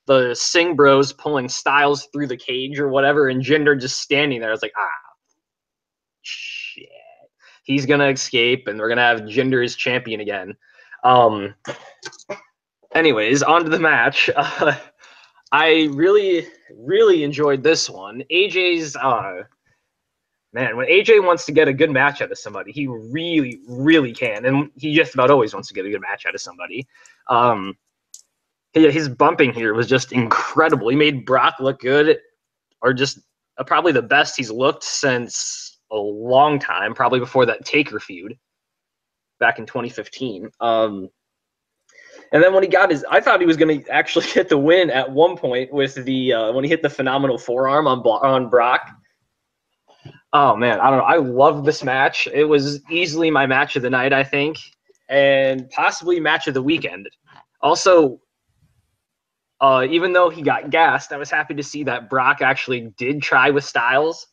S3: the Singh Bros pulling Styles through the cage or whatever, and Jinder just standing there. I was like, shit. He's going to escape, and we're going to have Jinder as champion again. Anyways, on to the match. I really, really enjoyed this one. AJ's, man, when AJ wants to get a good match out of somebody, he really, really can. And he just about always wants to get a good match out of somebody. His bumping here was just incredible. He made Brock look good, or just probably the best he's looked since a long time, probably before that Taker feud back in 2015. And then when he got I thought he was going to actually get the win at one point with the when he hit the phenomenal forearm on Brock. Oh man, I don't know. I love this match. It was easily my match of the night, I think, and possibly match of the weekend. Also, even though he got gassed, I was happy to see that Brock actually did try with Styles,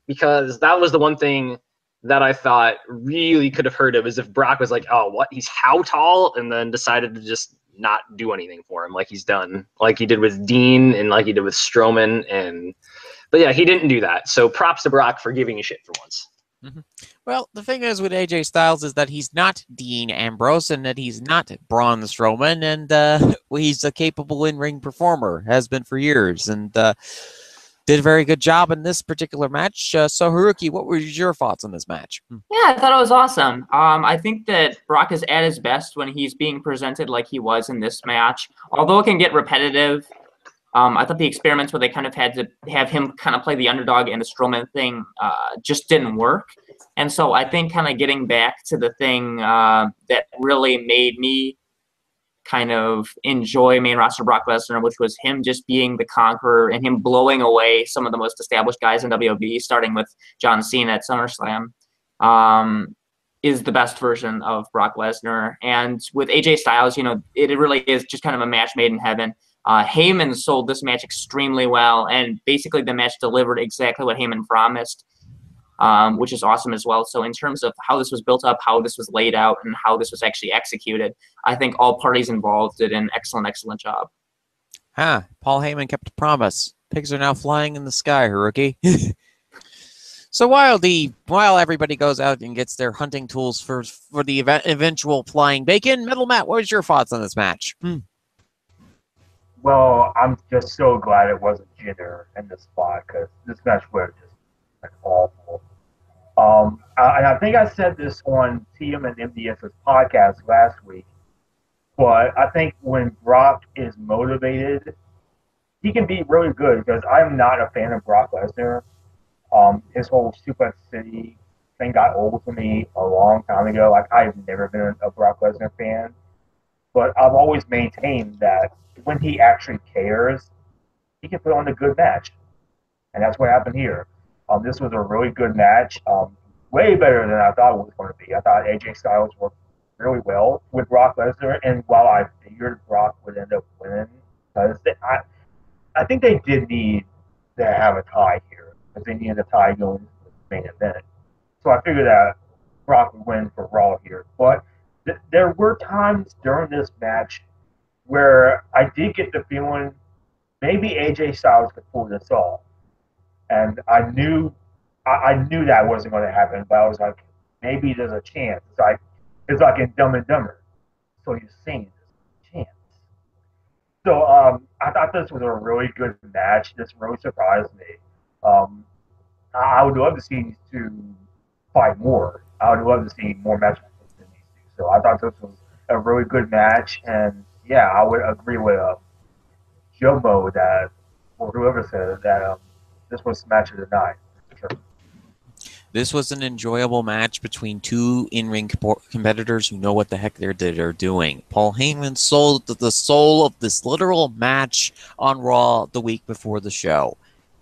S3: because that was the one thing that I thought really could have hurt him, is if Brock was like, oh, what? He's how tall? And then decided to just not do anything for him like he's done, like he did with Dean and like he did with Strowman. But yeah, he didn't do that. So props to Brock for giving a shit for once.
S1: Well, the thing is with AJ Styles is that he's not Dean Ambrose and that he's not Braun Strowman, and he's a capable in-ring performer, has been for years. And did a very good job in this particular match. So, Haruki, what were your thoughts on this match?
S2: Yeah, I thought it was awesome. I think that Brock is at his best when he's being presented like he was in this match. Although it can get repetitive, I thought the experiments where they kind of had to have him kind of play the underdog and the Strowman thing just didn't work. And so I think kind of getting back to the thing that really made me kind of enjoy main roster Brock Lesnar, which was him just being the conqueror and him blowing away some of the most established guys in WWE, starting with John Cena at SummerSlam, is the best version of Brock Lesnar. And with AJ Styles, you know, it really is just kind of a match made in heaven. Heyman sold this match extremely well, and basically the match delivered exactly what Heyman promised. Which is awesome as well. So in terms of how this was built up, how this was laid out, and how this was actually executed, I think all parties involved did an excellent, excellent job.
S1: Paul Heyman kept a promise. Pigs are now flying in the sky, Haruki. So while everybody goes out and gets their hunting tools for the eventual flying bacon, Metal Matt, what was your thoughts on this match?
S4: Well, I'm just so glad it wasn't Jinder in this spot, because this match was just awful. And I think I said this on TM and MDS's podcast last week, but I think when Brock is motivated, he can be really good, because I'm not a fan of Brock Lesnar. His whole Suplex City thing got old for me a long time ago. Like, I've never been a Brock Lesnar fan, but I've always maintained that when he actually cares, he can put on a good match. And that's what happened here. This was a really good match, way better than I thought it was going to be. I thought AJ Styles worked really well with Brock Lesnar, and while I figured Brock would end up winning, because I think they did need to have a tie here, because they needed a tie going into the main event. So I figured that Brock would win for Raw here. But there were times during this match where I did get the feeling maybe AJ Styles could pull this off. And I knew that wasn't going to happen, but I was like, maybe there's a chance. It's like in Dumb and Dumber. So you're saying there's a chance. So I thought this was a really good match. This really surprised me. I would love to see these two fight more. I would love to see more matches than these two. So I thought this was a really good match, and yeah, I would agree with Jomo that, or whoever said that. This was the match of the night. Sure.
S1: This was an enjoyable match between two in-ring competitors who know what the heck they're doing. Paul Heyman sold the soul of this literal match on Raw the week before the show.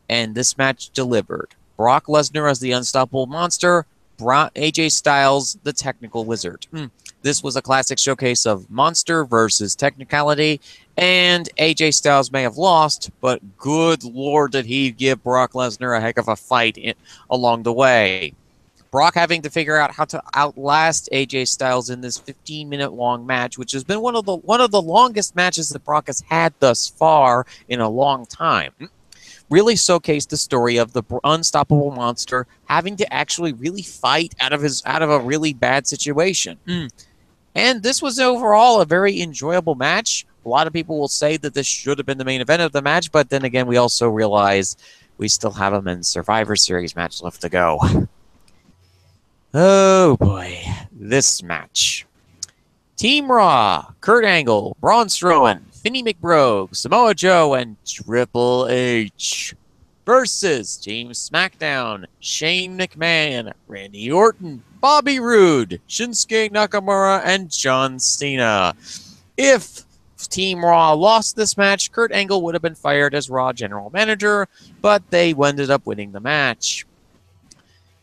S1: And this match delivered. Brock Lesnar as the unstoppable monster, AJ Styles, the technical wizard. This was a classic showcase of monster versus technicality, and AJ Styles may have lost, but good lord did he give Brock Lesnar a heck of a fight along the way. Brock having to figure out how to outlast AJ Styles in this 15-minute long match, which has been one of the longest matches that Brock has had thus far in a long time. Really showcased the story of the unstoppable monster having to actually really fight out of a really bad situation. And this was overall a very enjoyable match. A lot of people will say that this should have been the main event of the match, but then again, we also realize we still have a men's Survivor Series match left to go. Oh boy, this match. Team Raw, Kurt Angle, Braun Strowman, Finney McBrogue, Samoa Joe, and Triple H versus Team SmackDown, Shane McMahon, Randy Orton, Bobby Roode, Shinsuke Nakamura, and John Cena. If Team Raw lost this match, Kurt Angle would have been fired as Raw General Manager, but they ended up winning the match.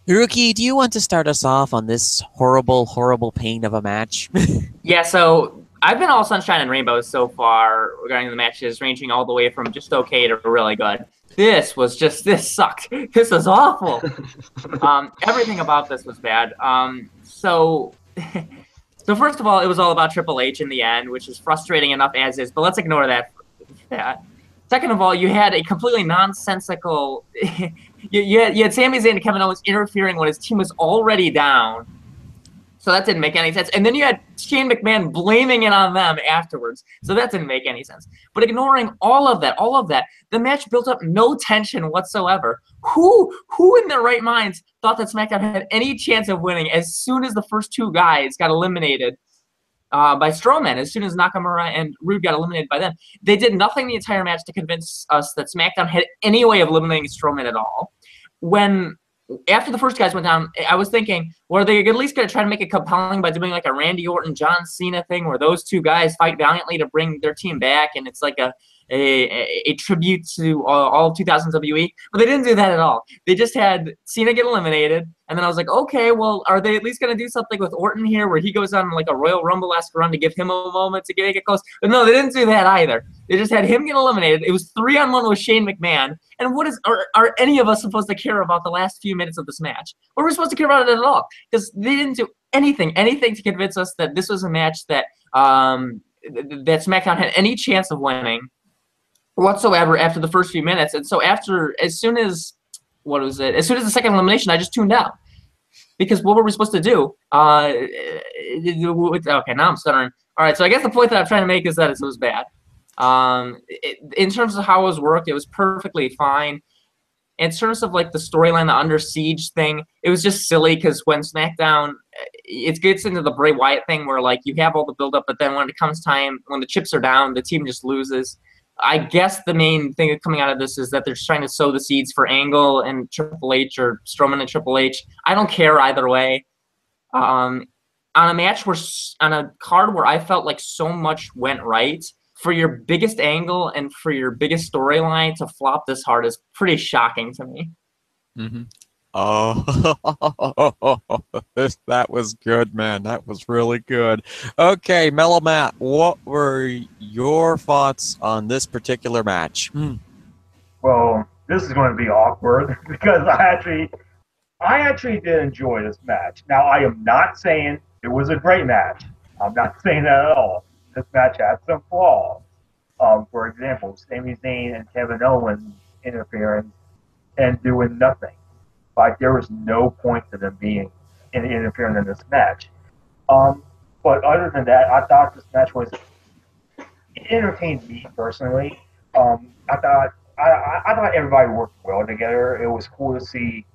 S1: Hiroki, do you want to start us off on this horrible, horrible pain of a match?
S2: Yeah, so I've been all sunshine and rainbows so far regarding the matches, ranging all the way from just okay to really good. This sucked. This was awful. Everything about this was bad. So first of all, it was all about Triple H in the end, which is frustrating enough as is, but let's ignore that. Second of all, you had a completely nonsensical... you had Sami Zayn and Kevin Owens interfering when his team was already down So that didn't make any sense. And then you had Shane McMahon blaming it on them afterwards. So that didn't make any sense. But ignoring all of that, the match built up no tension whatsoever. Who in their right minds thought that SmackDown had any chance of winning as soon as the first two guys got eliminated by Strowman, as soon as Nakamura and Rude got eliminated by them? They did nothing the entire match to convince us that SmackDown had any way of eliminating Strowman at all. After the first guys went down, I was thinking, well, are they at least going to try to make it compelling by doing like a Randy Orton, John Cena thing where those two guys fight valiantly to bring their team back, and it's like a tribute to all of 2000 WWE? But they didn't do that at all. They just had Cena get eliminated, and then I was like, okay, well, are they at least going to do something with Orton here where he goes on like a Royal Rumble-esque run to give him a moment to make it close? But no, they didn't do that either. They just had him get eliminated. It was 3-on-1 with Shane McMahon. And are any of us supposed to care about the last few minutes of this match? Or are we supposed to care about it at all? Because they didn't do anything to convince us that this was a match that that SmackDown had any chance of winning whatsoever after the first few minutes. And so as soon as the second elimination, I just tuned out. Because what were we supposed to do? Okay, now I'm stuttering. All right, so I guess the point that I'm trying to make is that it was bad. In terms of how it was worked, it was perfectly fine. In terms of like the storyline, the Under Siege thing, it was just silly because when SmackDown, it gets into the Bray Wyatt thing where like you have all the build-up, but then when it comes time, when the chips are down, the team just loses. I guess the main thing coming out of this is that they're just trying to sow the seeds for Angle and Triple H or Strowman and Triple H. I don't care either way. On a card where I felt like so much went right, for your biggest angle and for your biggest storyline to flop this hard is pretty shocking to me.
S1: Mm-hmm. Oh, that was good, man. That was really good. Okay, Mellow Matt, what were your thoughts on this particular match?
S4: Well, this is going to be awkward because I actually did enjoy this match. Now, I am not saying it was a great match. I'm not saying that at all. This match had some flaws. For example, Sami Zayn and Kevin Owens interfering and doing nothing. Like, there was no point to them being interfering in this match. But other than that, I thought this match it entertained me personally. I thought everybody worked well together. It was cool to see,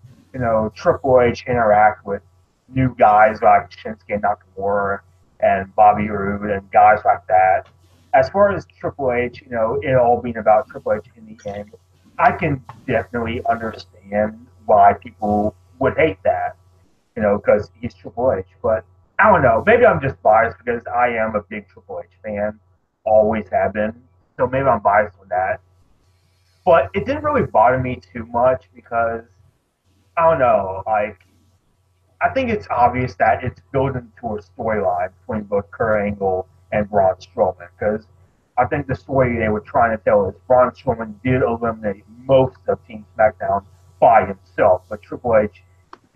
S4: Triple H interact with new guys like Shinsuke Nakamura and Bobby Roode and guys like that. As far as Triple H, it all being about Triple H in the end, I can definitely understand why people would hate that, because he's Triple H. But I don't know. Maybe I'm just biased because I am a big Triple H fan, always have been. So maybe I'm biased on that. But it didn't really bother me too much because, I don't know, like, I think it's obvious that it's building to a storyline between both Kurt Angle and Braun Strowman, because I think the story they were trying to tell is Braun Strowman did eliminate most of Team SmackDown by himself, but Triple H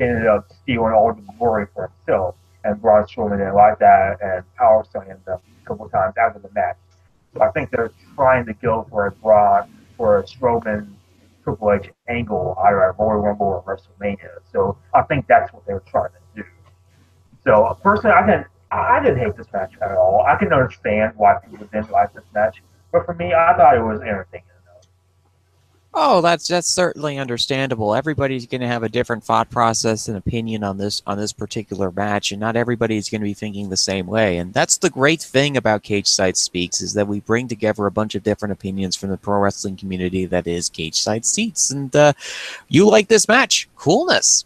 S4: ended up stealing all the glory for himself, and Braun Strowman didn't like that and power slinging them a couple of times after the match. So I think they're trying to go for a Strowman Triple H angle either at Royal Rumble or WrestleMania. So I think that's what they were trying to do. So personally, I didn't hate this match at all. I can understand why people didn't like this match, but for me, I thought it was entertaining enough.
S1: Oh, that's certainly understandable. Everybody's going to have a different thought process and opinion on this particular match, and not everybody's going to be thinking the same way. And that's the great thing about Cageside Speaks, is that we bring together a bunch of different opinions from the pro wrestling community that is Cageside Seats. And you like this match? Coolness.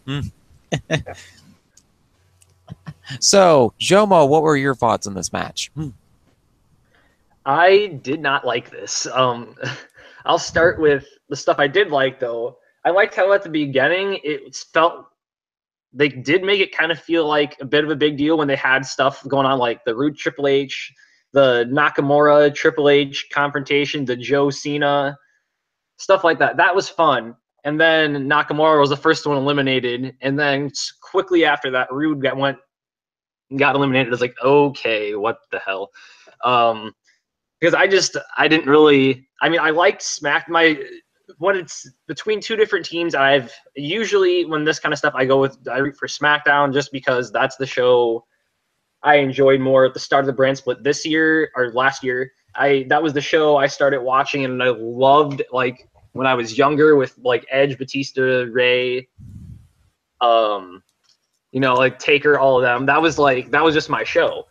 S1: So, Jomo, what were your thoughts on this match?
S3: I did not like this. I'll start with the stuff I did like, though. I liked how at the beginning it felt they did make it kind of feel like a bit of a big deal when they had stuff going on, like the Roode Triple H, the Nakamura Triple H confrontation, the Joe Cena, stuff like that. That was fun. And then Nakamura was the first one eliminated. And then quickly after that, Roode got eliminated. It was like, okay, what the hell? Because I didn't really, I liked when it's between two different teams, I've usually, when this kind of stuff, I root for SmackDown just because that's the show I enjoyed more at the start of the brand split this year or last year. That was the show I started watching and I loved, like, when I was younger with like Edge, Batista, Ray, you know, like Taker, all of them. That was just my show.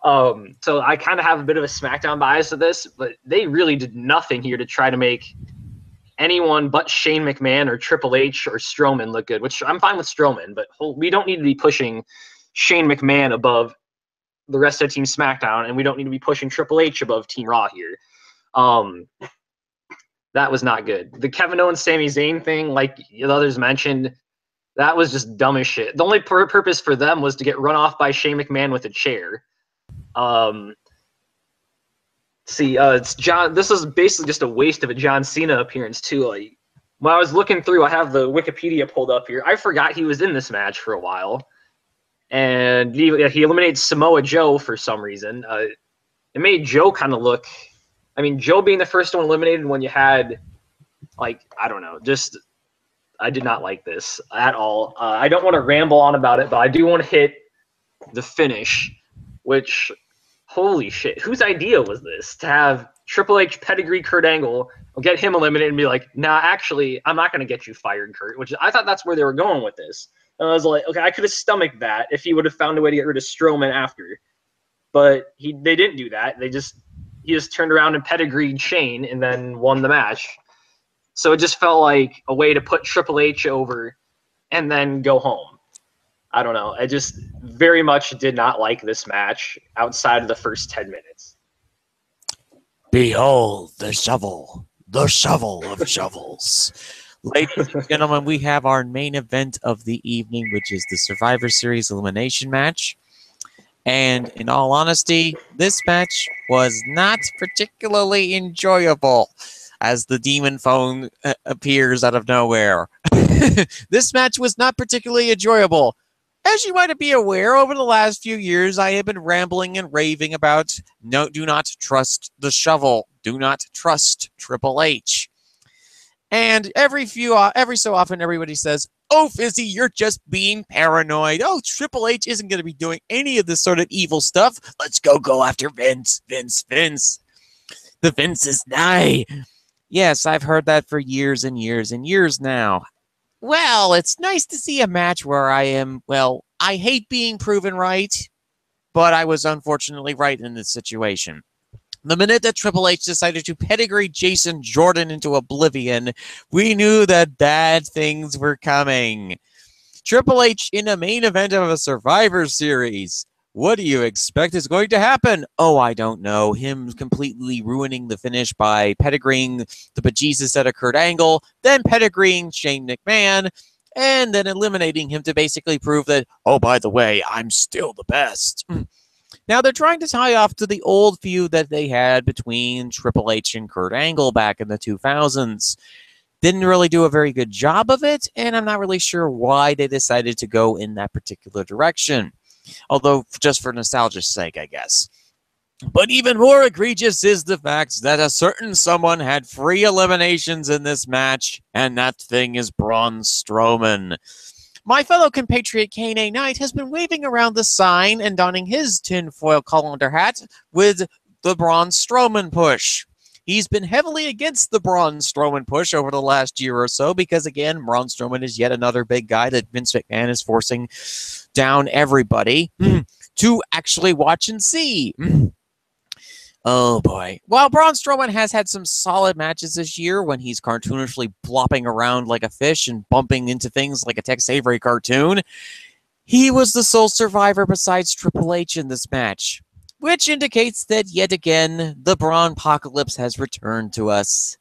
S3: So I kind of have a bit of a SmackDown bias to this, but they really did nothing here to try to make anyone but Shane McMahon or Triple H or Strowman look good, which I'm fine with Strowman, but we don't need to be pushing Shane McMahon above the rest of Team SmackDown, and we don't need to be pushing Triple H above Team Raw here. That was not good. The Kevin Owens, Sami Zayn thing, like the others mentioned, that was just dumb as shit. The only purpose for them was to get run off by Shane McMahon with a chair. It's John. This is basically just a waste of a John Cena appearance too. Like, when I was looking through, I have the Wikipedia pulled up here. I forgot he was in this match for a while, and he eliminated Samoa Joe for some reason. It made Joe kind of look. I mean, Joe being the first one eliminated when you had, like, I don't know, just I did not like this at all. I don't want to ramble on about it, but I do want to hit the finish, which, holy shit, whose idea was this? To have Triple H pedigree Kurt Angle, get him eliminated and be like, nah, actually, I'm not going to get you fired, Kurt, which I thought that's where they were going with this. And I was like, okay, I could have stomached that if he would have found a way to get rid of Strowman after. But they didn't do that. He just turned around and pedigreed Shane and then won the match. So it just felt like a way to put Triple H over and then go home. I don't know. I just very much did not like this match outside of the first 10 minutes.
S1: Behold the shovel of shovels. Ladies and gentlemen, we have our main event of the evening, which is the Survivor Series elimination match. And in all honesty, this match was not particularly enjoyable as the demon phone appears out of nowhere. This match was not particularly enjoyable. As you might be aware, over the last few years, I have been rambling and raving about do not trust the shovel. Do not trust Triple H. And every so often, everybody says, oh, Fizzy, you're just being paranoid. Oh, Triple H isn't going to be doing any of this sort of evil stuff. Let's go after Vince. The Vince is nigh. Yes, I've heard that for years and years and years now. Well, it's nice to see a match where I hate being proven right, but I was unfortunately right in this situation. The minute that Triple H decided to pedigree Jason Jordan into oblivion, we knew that bad things were coming. Triple H in a main event of a Survivor Series. What do you expect is going to happen? Oh, I don't know. Him completely ruining the finish by pedigreeing the bejesus out of Kurt Angle, then pedigreeing Shane McMahon, and then eliminating him to basically prove that, oh, by the way, I'm still the best. Now, they're trying to tie off to the old feud that they had between Triple H and Kurt Angle back in the 2000s. Didn't really do a very good job of it, and I'm not really sure why they decided to go in that particular direction. Although, just for nostalgia's sake, I guess. But even more egregious is the fact that a certain someone had free eliminations in this match, and that thing is Braun Strowman. My fellow compatriot Kane A. Knight has been waving around the sign and donning his tinfoil colander hat with the Braun Strowman push. He's been heavily against the Braun Strowman push over the last year or so because, again, Braun Strowman is yet another big guy that Vince McMahon is forcing down everybody to actually watch and see. Oh, boy. While Braun Strowman has had some solid matches this year when he's cartoonishly flopping around like a fish and bumping into things like a Tex Avery cartoon, he was the sole survivor besides Triple H in this match, which indicates that, yet again, the Braun apocalypse has returned to us.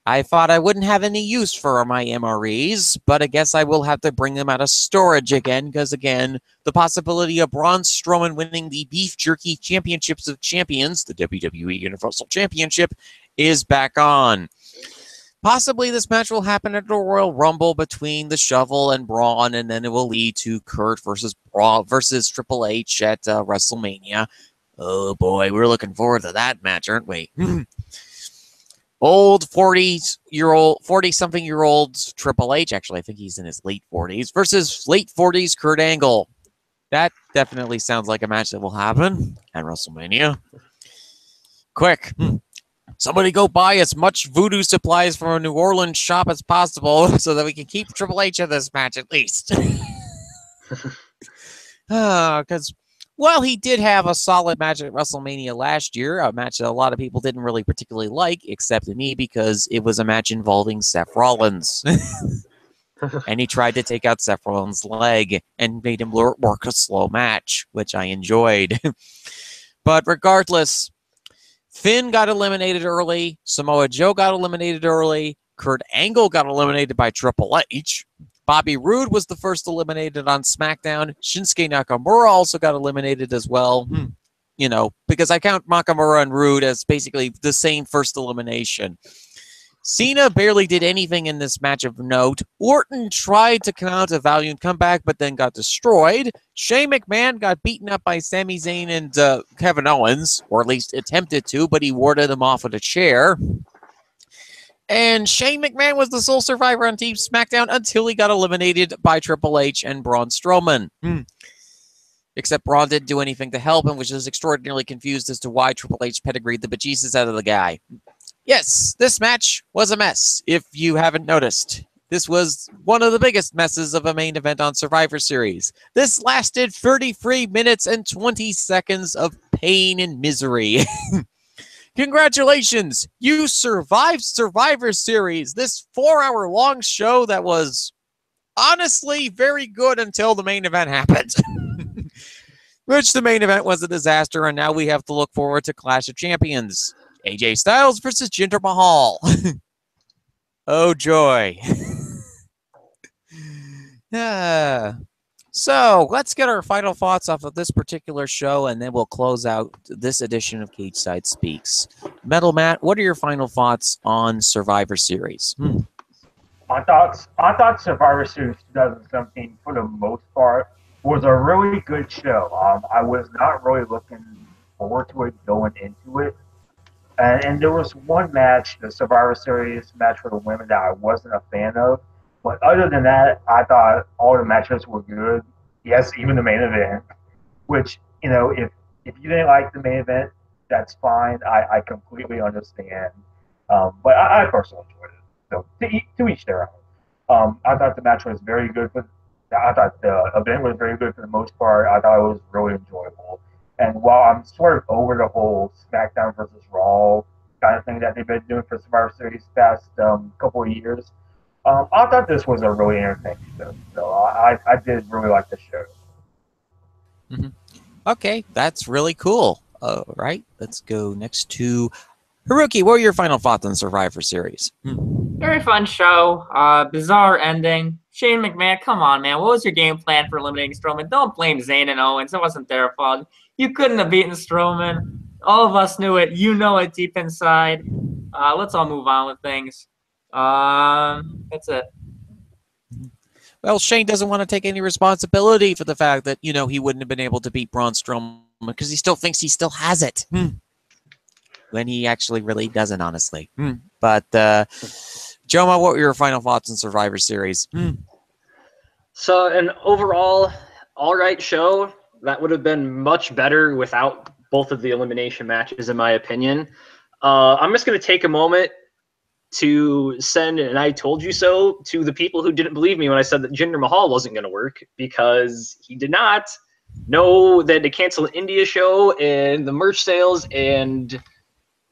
S1: I thought I wouldn't have any use for my MREs, but I guess I will have to bring them out of storage again, because, again, the possibility of Braun Strowman winning the Beef Jerky Championships of Champions, the WWE Universal Championship, is back on. Possibly this match will happen at the Royal Rumble between the Shovel and Braun, and then it will lead to Kurt versus Triple H at WrestleMania. Oh, boy, we're looking forward to that match, aren't we? Old 40-something-year-old Triple H, actually, I think he's in his late 40s, versus late 40s Kurt Angle. That definitely sounds like a match that will happen at WrestleMania. Quick. Somebody go buy as much voodoo supplies from a New Orleans shop as possible so that we can keep Triple H in this match at least. Because while he did have a solid match at WrestleMania last year, a match that a lot of people didn't really particularly like, except me, because it was a match involving Seth Rollins. And he tried to take out Seth Rollins' leg and made him work a slow match, which I enjoyed. But regardless, Finn got eliminated early. Samoa Joe got eliminated early. Kurt Angle got eliminated by Triple H. Bobby Roode was the first eliminated on SmackDown. Shinsuke Nakamura also got eliminated as well. You know, because I count Nakamura and Roode as basically the same first elimination. Cena barely did anything in this match of note. Orton tried to mount a valiant comeback, but then got destroyed. Shane McMahon got beaten up by Sami Zayn and Kevin Owens, or at least attempted to, but he warded him off with a chair. And Shane McMahon was the sole survivor on Team SmackDown until he got eliminated by Triple H and Braun Strowman. Except Braun didn't do anything to help him, which is extraordinarily confused as to why Triple H pedigreed the bejesus out of the guy. Yes, this match was a mess, if you haven't noticed. This was one of the biggest messes of a main event on Survivor Series. This lasted 33 minutes and 20 seconds of pain and misery. Congratulations, you survived Survivor Series, this 4-hour-long show that was honestly very good until the main event happened. Which the main event was a disaster, and now we have to look forward to Clash of Champions. AJ Styles versus Jinder Mahal. Oh, joy. So, let's get our final thoughts off of this particular show, and then we'll close out this edition of Cageside Speaks. Metal Matt, what are your final thoughts on Survivor Series?
S4: I thought Survivor Series 2017, for the most part, was a really good show. I was not really looking forward to it going into it. And there was one match, the Survivor Series match for the women, that I wasn't a fan of. But other than that, I thought all the matches were good. Yes, even the main event. Which, you know, if you didn't like the main event, that's fine. I completely understand. But I personally enjoyed it. So to each their own. I thought the match was very good. I thought the event was very good for the most part. I thought it was really enjoyable. And while I'm sort of over the whole SmackDown versus Raw kind of thing that they've been doing for Survivor Series past couple of years, I thought this was a really entertaining show. So I did really like the show.
S1: Mm-hmm. Okay, that's really cool. All right, let's go next to Haruki. What are your final thoughts on Survivor Series?
S2: Very fun show. Bizarre ending. Shane McMahon, come on, man. What was your game plan for eliminating Strowman? Don't blame Zayn and Owens. It wasn't their fault. You couldn't have beaten Strowman. All of us knew it. You know it deep inside. Let's all move on with things. That's it.
S1: Well, Shane doesn't want to take any responsibility for the fact that, you know, he wouldn't have been able to beat Braun Strowman because he still thinks he still has it. When he actually really doesn't, honestly. But, Joma, what were your final thoughts on Survivor Series?
S3: So, an overall, all right show. That would have been much better without both of the elimination matches, in my opinion. I'm just going to take a moment to send an I told you so to the people who didn't believe me when I said that Jinder Mahal wasn't going to work, because he did not know that to cancel an India show and the merch sales and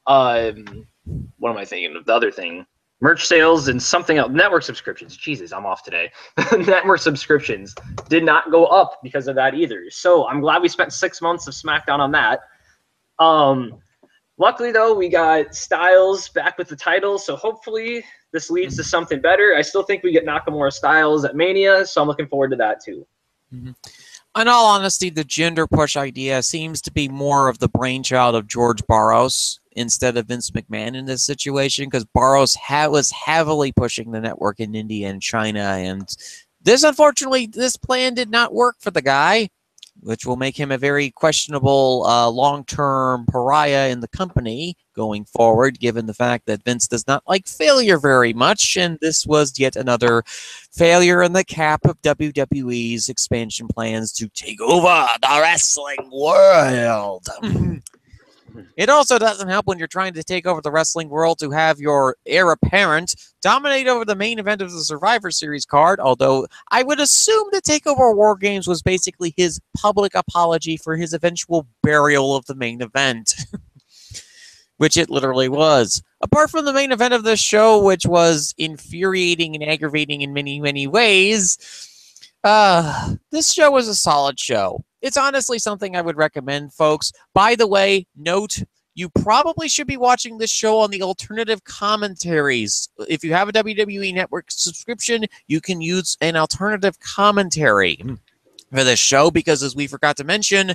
S3: what am I thinking of? The other thing. Merch sales and something else. Network subscriptions. Jesus, I'm off today. Network subscriptions did not go up because of that either. So I'm glad we spent 6 months of SmackDown on that. Luckily, though, we got Styles back with the title. So hopefully this leads to something better. I still think we get Nakamura Styles at Mania. So I'm looking forward to that, too.
S1: In all honesty, the gender push idea seems to be more of the brainchild of George Barros instead of Vince McMahon in this situation, because Barros was heavily pushing the network in India and China, and unfortunately, this plan did not work for the guy. which will make him a very questionable long-term pariah in the company going forward, given the fact that Vince does not like failure very much, and this was yet another failure in the cap of WWE's expansion plans to take over the wrestling world. It also doesn't help when you're trying to take over the wrestling world to have your heir apparent dominate over the main event of the Survivor Series card, although I would assume the TakeOver War Games was basically his public apology for his eventual burial of the main event, which it literally was. Apart from the main event of this show, which was infuriating and aggravating in many, many ways, this show was a solid show. It's honestly something I would recommend, folks. By the way, note, you probably should be watching this show on the alternative commentaries. If you have a WWE Network subscription, you can use an alternative commentary for this show, because as we forgot to mention,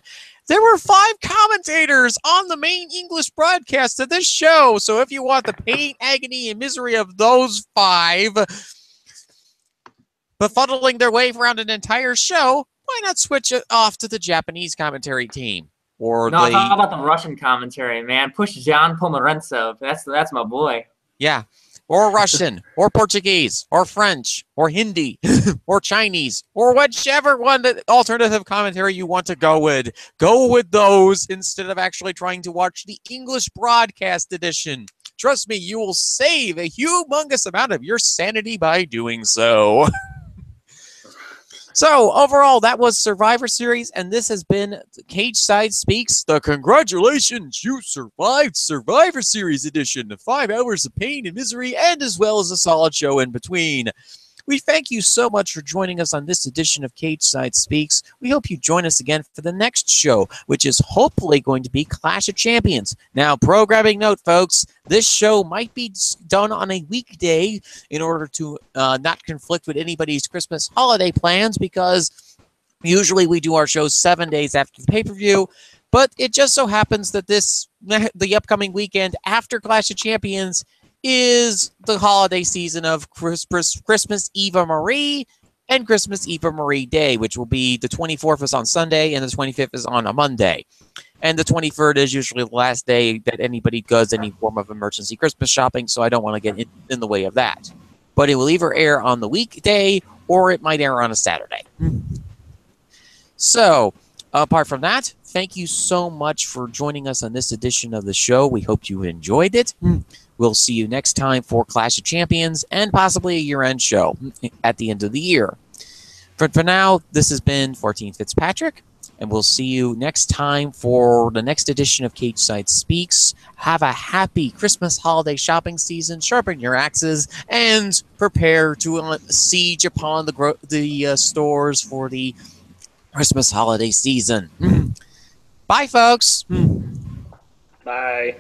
S1: there were 5 commentators on the main English broadcast of this show. So if you want the pain, agony, and misery of those 5 befuddling their way around an entire show, why not switch it off to the Japanese commentary team? Or
S2: no, talk about the Russian commentary, man. Push John Pomerantsev. That's my boy.
S1: Yeah. Or Russian, or Portuguese, or French, or Hindi, or Chinese, or whichever one that alternative commentary you want to go with. Go with those instead of actually trying to watch the English broadcast edition. Trust me, you will save a humongous amount of your sanity by doing so. So, overall, that was Survivor Series, and this has been Cageside Speaks, the congratulations, you survived Survivor Series edition. 5 hours of pain and misery, and as well as a solid show in between. We thank you so much for joining us on this edition of Cageside Speaks. We hope you join us again for the next show, which is hopefully going to be Clash of Champions. Now, programming note, folks, this show might be done on a weekday in order to not conflict with anybody's Christmas holiday plans, because usually we do our shows 7 days after the pay-per-view. But it just so happens that the upcoming weekend after Clash of Champions is the holiday season of Christmas Eva Marie and Christmas Eva Marie Day, which will be the 24th is on Sunday and the 25th is on a Monday. And the 23rd is usually the last day that anybody does any form of emergency Christmas shopping, so I don't want to get in the way of that. But it will either air on the weekday or it might air on a Saturday. So, apart from that, thank you so much for joining us on this edition of the show. We hope you enjoyed it. We'll see you next time for Clash of Champions and possibly a year-end show at the end of the year. For now, this has been 14 Fitzpatrick, and we'll see you next time for the next edition of Cageside Speaks. Have a happy Christmas holiday shopping season, sharpen your axes, and prepare to siege upon the stores for the Christmas holiday season. Bye, folks.
S3: Bye.